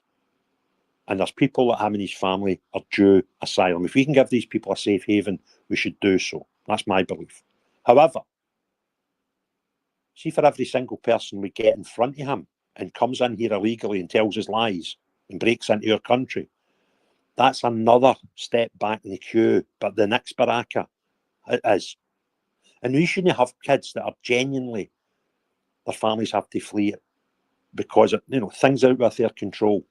And there's people that him and his family are due asylum. If we can give these people a safe haven, we should do so. That's my belief. However, see, for every single person we get in front of him and comes in here illegally and tells us lies and breaks into our country, that's another step back in the queue. But the next Baraka it is. And we shouldn't have kids that are genuinely, their families have to flee because things out with their control.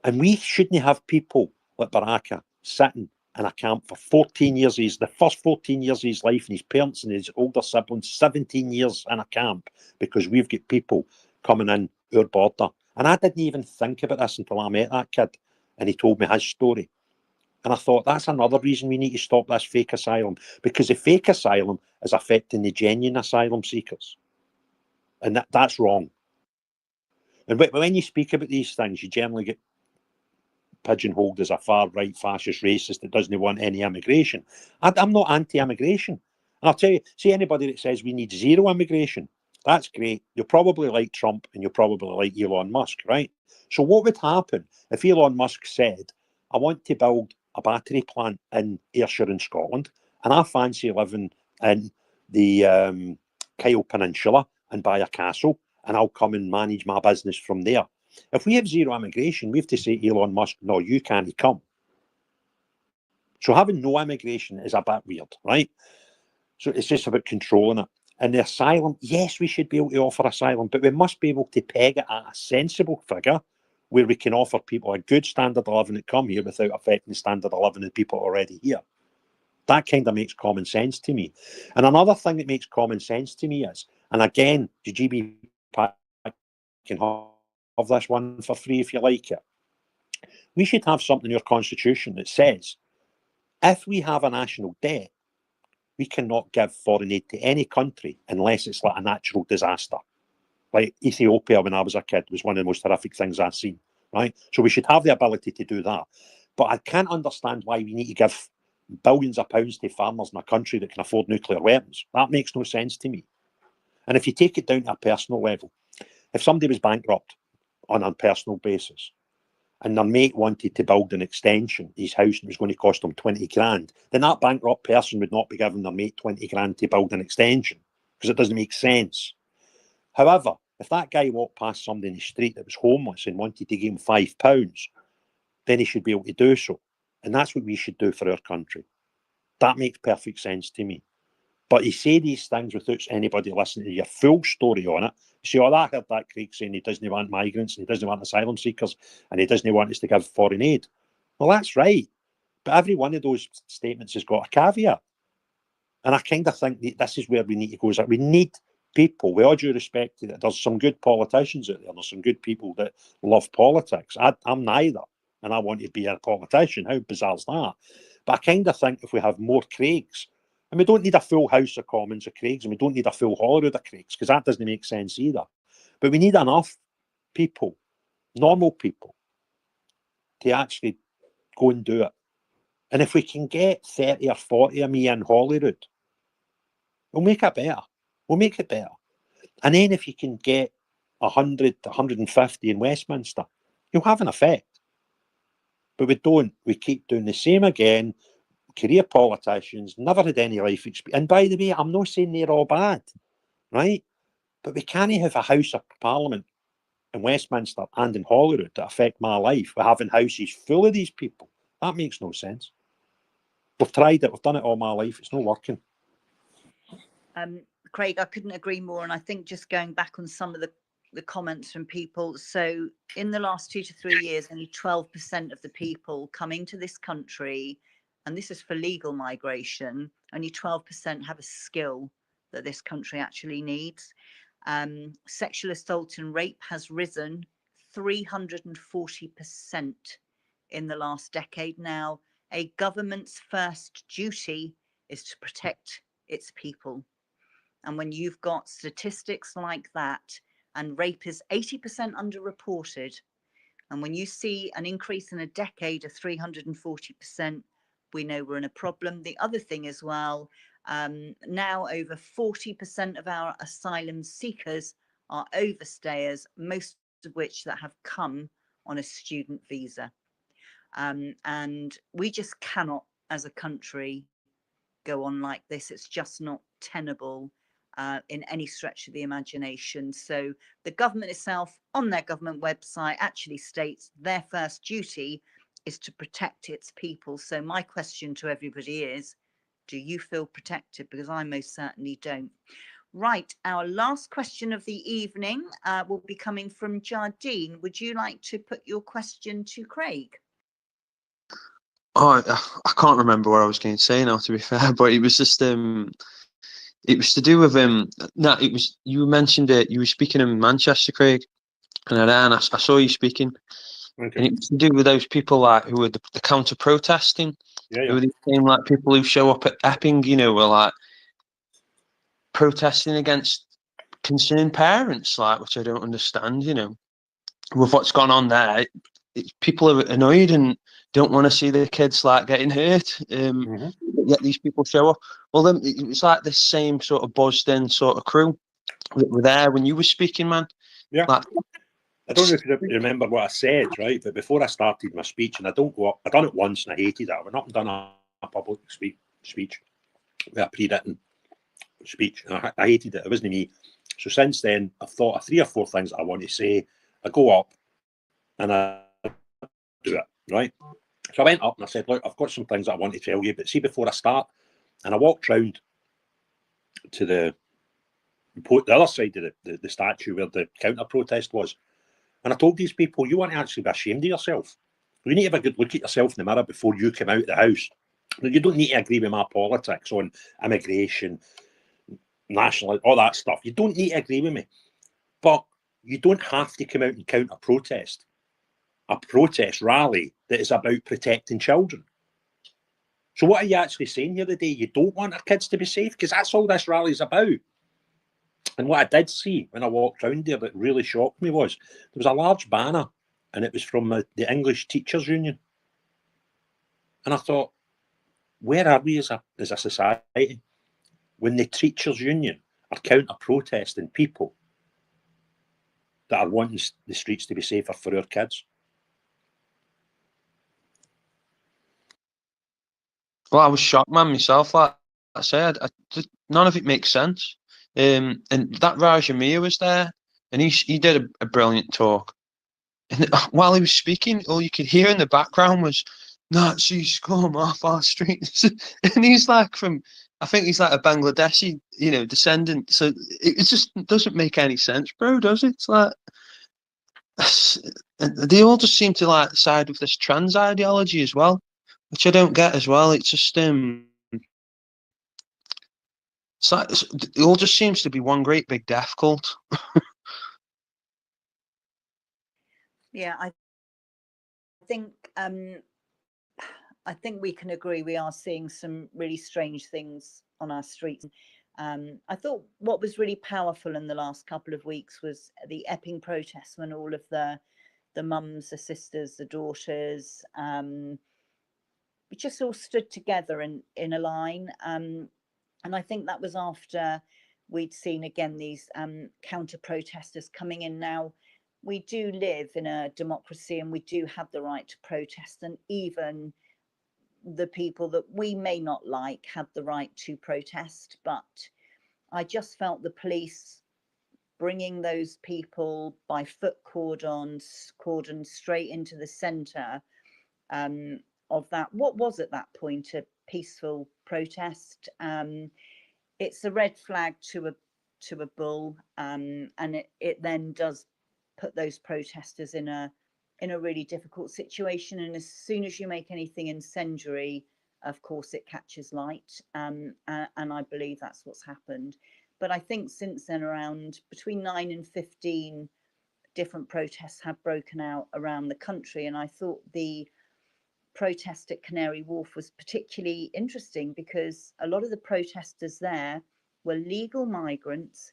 And we shouldn't have people like Baraka sitting in a camp for 14 years. He's the first 14 years of his life, and his parents and his older siblings, 17 years in a camp, because we've got people coming in our border. And I didn't even think about this until I met that kid, and he told me his story. And I thought, that's another reason we need to stop this fake asylum, because the fake asylum is affecting the genuine asylum seekers. And that's wrong. And when you speak about these things, you generally get pigeonholed as a far-right fascist racist that doesn't want any immigration. I'm not anti-immigration. And I'll tell you, see, anybody that says we need zero immigration, that's great. You'll probably like Trump, and you'll probably like Elon Musk, right? So what would happen if Elon Musk said, I want to build a battery plant in Ayrshire in Scotland, and I fancy living in the Kyle Peninsula and buy a castle, and I'll come and manage my business from there. If we have zero immigration, we have to say, Elon Musk, no, you can't come. So having no immigration is a bit weird, right? So it's just about controlling it. And the asylum, yes, we should be able to offer asylum, but we must be able to peg it at a sensible figure where we can offer people a good standard of living that come here without affecting the standard of living of people already here. That kind of makes common sense to me. And another thing that makes common sense to me is, and again, the GB can have this one for free if you like it. We should have something in your constitution that says, if we have a national debt, we cannot give foreign aid to any country unless it's like a natural disaster. Like Ethiopia, when I was a kid, was one of the most horrific things I've seen, right? So we should have the ability to do that. But I can't understand why we need to give billions of pounds to farmers in a country that can afford nuclear weapons. That makes no sense to me. And if you take it down to a personal level, if somebody was bankrupt on a personal basis and their mate wanted to build an extension to his house and it was going to cost them 20 grand, then that bankrupt person would not be giving their mate 20 grand to build an extension because it doesn't make sense. However, if that guy walked past somebody in the street that was homeless and wanted to give him £5, then he should be able to do so. And that's what we should do for our country. That makes perfect sense to me. But you say these things without anybody listening to your full story on it. You say, oh, I heard that Craig saying he doesn't want migrants and he doesn't want asylum seekers and he doesn't want us to give foreign aid. Well, that's right. But every one of those statements has got a caveat. And I kind of think that this is where we need to go. Is that we need people, with all due respect to that, there's some good politicians out there. There's some good people that love politics. I'm neither. And I want to be a politician. How bizarre is that? But I kind of think if we have more Craigs, and we don't need a full House of Commons of Craigs, and we don't need a full Holyrood of Craigs, because that doesn't make sense either. But we need enough people, normal people, to actually go and do it. And if we can get 30 or 40 of me in Holyrood, we'll make it better. We'll make it better. And then if you can get 100 to 150 in Westminster, you'll have an effect. But we don't. We keep doing the same again. Career politicians, never had any life experience. And by the way, I'm not saying they're all bad, right? But we can't have a House of Parliament in Westminster and in Holyrood that affect my life. We're having houses full of these people. That makes no sense. We've tried it. We've done it all my life. It's not working. Craig, I couldn't agree more. And I think just going back on some of the comments from people. So in the last 2 to 3 years, only 12% of the people coming to this country, and this is for legal migration, only 12% have a skill that this country actually needs. Sexual assault and rape has risen 340% in the last decade now. A government's first duty is to protect its people. And when you've got statistics like that, and rape is 80% underreported, and when you see an increase in a decade of 340%, we know we're in a problem. The other thing as well, now over 40% of our asylum seekers are overstayers, most of which that have come on a student visa. And we just cannot, as a country, go on like this. It's just not tenable in any stretch of the imagination. So the government itself, on their government website, actually states their first duty is to protect its people. So my question to everybody is, do you feel protected? Because I most certainly don't. Right, our last question of the evening will be coming from Jardine. Would you like to put your question to Craig? Oh, I can't remember what I was going to say now, to be fair, but it was just it was to do with no, it was, you mentioned it, you were speaking in Manchester, Craig, and I saw you speaking, Okay. and it was to do with those people like who were the counter protesting, who were the same like people who show up at Epping, you know, were like protesting against concerned parents, like, which I don't understand, you know, with what's gone on there. People are annoyed and don't want to see their kids like getting hurt. Yet these people show up. Well, then it was like this same sort of buzzed in sort of crew that were there when you were speaking, man. Yeah. Like, I don't know if you remember what I said, right? But before I started my speech, and I don't go up, I done it once and I hated it. I went up and done a public speech with a pre-written speech. And I hated it. It wasn't me. So since then, I've thought of 3 or 4 things that I want to say. I go up and I do it, right? So I went up and I said, look, I've got some things that I want to tell you, but see, before I start, and I walked round to the other side of the statue where the counter protest was, and I told these people, you want to actually be ashamed of yourself. You need to have a good look at yourself in the mirror before you come out of the house You don't need to agree with my politics on immigration, national, all that stuff. You don't need to agree with me. But you don't have to come out and counter protest a protest rally that is about protecting children. So what are you actually saying here today? You don't want our kids to be safe? Because that's all this rally is about. And what I did see when I walked around there that really shocked me was there was a large banner, and it was from the English Teachers Union. And I thought, where are we as a society when the Teachers Union are counter-protesting people that are wanting the streets to be safer for our kids? Well, I was shocked, man, myself. Like I said, none of it makes sense. And that Raj Amir was there, and he did a brilliant talk. And while he was speaking, all you could hear in the background was Nazis come off our streets. And he's like I think he's like a Bangladeshi, descendant. So it just doesn't make any sense, bro, does it? It's like they all just seem to like side with this trans ideology as well, which I don't get as well. It's just it's like it all just seems to be one great big death cult. Yeah, I think we can agree we are seeing some really strange things on our streets. I thought what was really powerful in the last couple of weeks was the Epping protests, when all of the mums, the sisters, the daughters, we just all stood together in a line. And I think that was after we'd seen again these counter protesters coming in. Now, we do live in a democracy and we do have the right to protest, and even the people that we may not like have the right to protest. But I just felt the police bringing those people by foot cordons straight into the centre of that, what was at that point a peaceful protest. It's a red flag to a bull, and it then does put those protesters in a really difficult situation. And as soon as you make anything incendiary, of course it catches light, and I believe that's what's happened. But I think since then, around between 9 and 15 different protests have broken out around the country, and I thought the protest at Canary Wharf was particularly interesting because a lot of the protesters there were legal migrants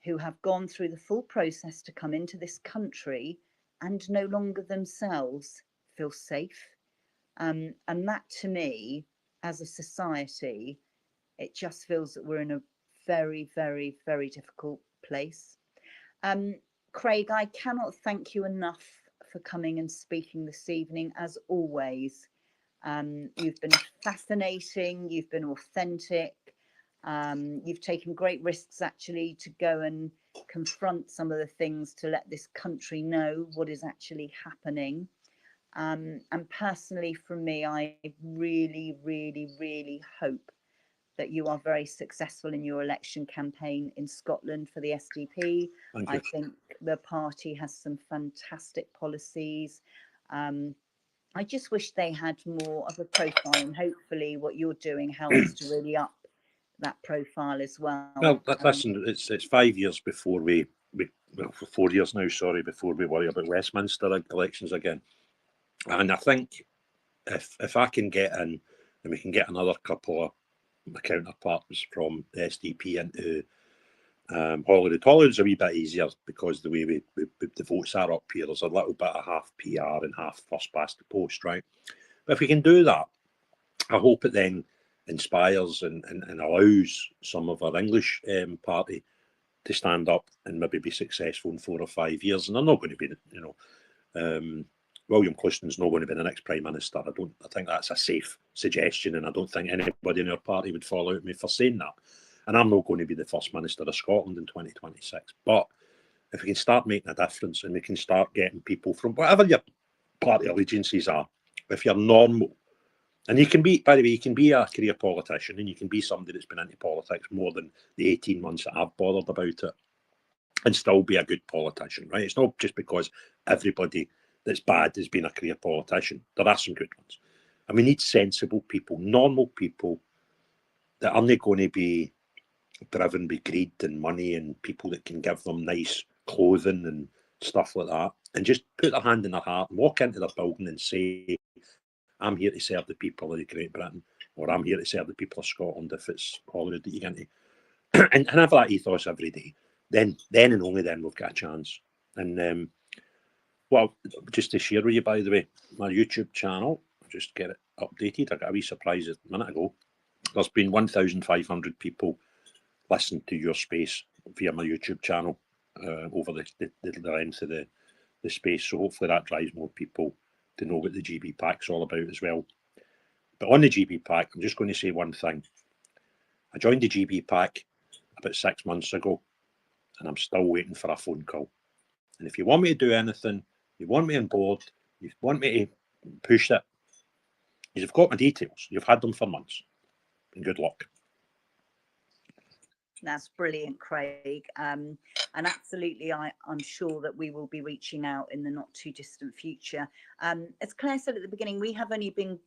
who have gone through the full process to come into this country and no longer themselves feel safe. And that, to me, as a society, it just feels that we're in a very, very, very difficult place. Craig, I cannot thank you enough for coming and speaking this evening, as always. You've been fascinating, you've been authentic, you've taken great risks actually to go and confront some of the things to let this country know what is actually happening. And personally, from me, I really, really, really hope that you are very successful in your election campaign in Scotland for the SDP. I think the party has some fantastic policies. I just wish they had more of a profile, and hopefully what you're doing helps to really up that profile as well. Well, listen, it's 5 years before well, 4 years now, sorry, before we worry about Westminster elections again. And I think if I can get in, and we can get another couple of my counterparts from the SDP into Holyrood. Holyrood's a wee bit easier because the way the votes are up here, there's a little bit of half PR and half first past the post, right? But if we can do that, I hope it then inspires and allows some of our English party to stand up and maybe be successful in 4 or 5 years. And they're not going to be, William Cliston's not going to be the next Prime Minister. I think that's a safe suggestion, and I don't think anybody in our party would fall out with me for saying that. And I'm not going to be the First Minister of Scotland in 2026. But if we can start making a difference and we can start getting people from whatever your party allegiances are, if you're normal, and you can be, by the way, you can be a career politician and you can be somebody that's been into politics more than the 18 months that I've bothered about it and still be a good politician, right? It's not just because everybody that's bad has been a career politician. There are some good ones. And we need sensible people, normal people that aren't going to be driven by greed and money, and people that can give them nice clothing and stuff like that, and just put their hand in their heart and walk into their building and say, I'm here to serve the people of Great Britain, or I'm here to serve the people of Scotland if it's Hollywood that you get into. and have that ethos every day. Then and only then we've got a chance. And well, just to share with you, by the way, my YouTube channel, just get it updated. I got a wee surprise a minute ago. There's been 1,500 people listen to your space via my YouTube channel over the length of the space. So hopefully that drives more people to know what the GB Pack's all about as well. But on the GB Pack, I'm just going to say one thing. I joined the GB Pack about 6 months ago, and I'm still waiting for a phone call. And if you want me to do anything, you want me on board, you want me to push it, you've got my details. You've had them for months. And good luck. That's brilliant, Craig. And absolutely, I'm sure that we will be reaching out in the not too distant future. As Claire said at the beginning, we have only been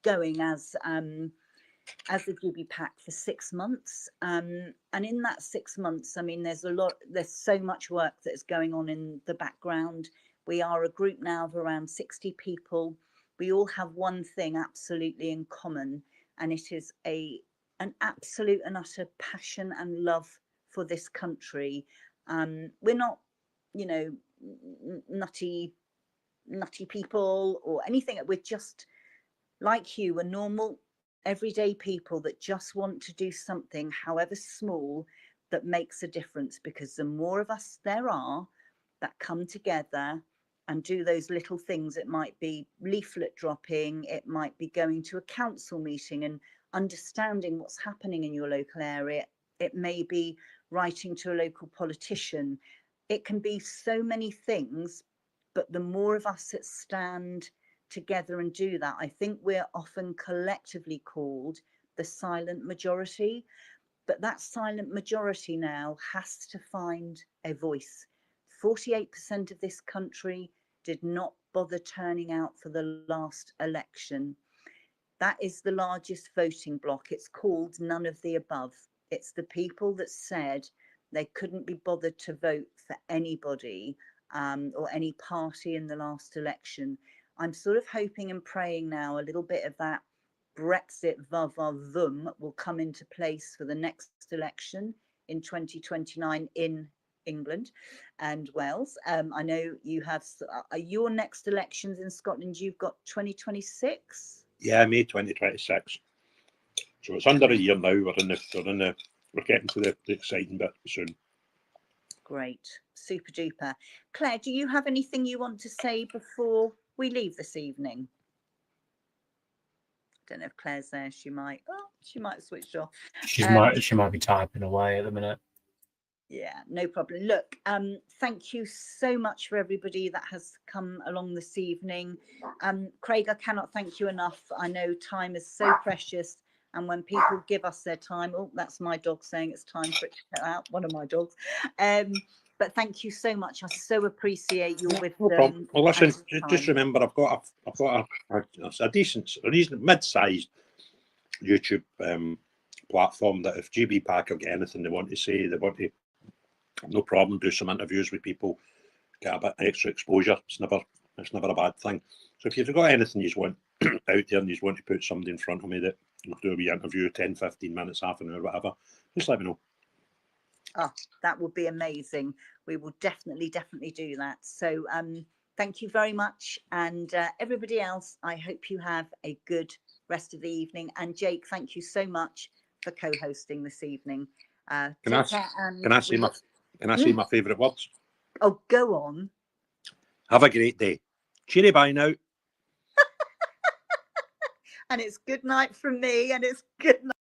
going as the GB Pack for 6 months. And in that 6 months, I mean, there's so much work that is going on in the background. We are a group now of around 60 people. We all have one thing absolutely in common, and it is an absolute and utter passion and love for this country. We're not, nutty people or anything. We're just like you, we're normal, everyday people that just want to do something, however small, that makes a difference. Because the more of us there are that come together and do those little things, it might be leaflet dropping, it might be going to a council meeting and understanding what's happening in your local area, it may be writing to a local politician, it can be so many things. But the more of us that stand together and do that, I think we're often collectively called the silent majority. But that silent majority now has to find a voice. 48% of this country did not bother turning out for the last election. That is the largest voting bloc. It's called none of the above. It's the people that said they couldn't be bothered to vote for anybody or any party in the last election. I'm sort of hoping and praying now a little bit of that Brexit va-va-voom will come into place for the next election in 2029 in England and Wales. I know you have your next elections in Scotland. You've got 2026. Yeah, May 2026. So it's under a year now. We're getting to the exciting bit soon. Great, super duper. Claire, do you have anything you want to say before we leave this evening? I don't know if Claire's there. She might have switched off. She might be typing away at the minute. Yeah, no problem. Look, thank you so much for everybody that has come along this evening. Craig, I cannot thank you enough. I know time is so precious, and when people give us their time, oh, that's my dog saying it's time for it to cut out, one of my dogs. But thank you so much. I so appreciate your wisdom. No problem. Well, listen, just remember, I've got a decent, a reasonable, mid-sized YouTube platform that if GB Pack will get anything they want to say, they want to, no problem, do some interviews with people, get a bit extra exposure. It's never a bad thing. So if you've got anything you want out there and you want to put somebody in front of me that will do a wee interview, 10, 15 minutes, half an hour, whatever, just let me know. Oh, that would be amazing. We will definitely do that. So thank you very much. And everybody else, I hope you have a good rest of the evening. And Jake, thank you so much for co-hosting this evening. Can I say my favourite words? Oh, go on. Have a great day. Cheery bye now. And it's good night from me, and it's good night.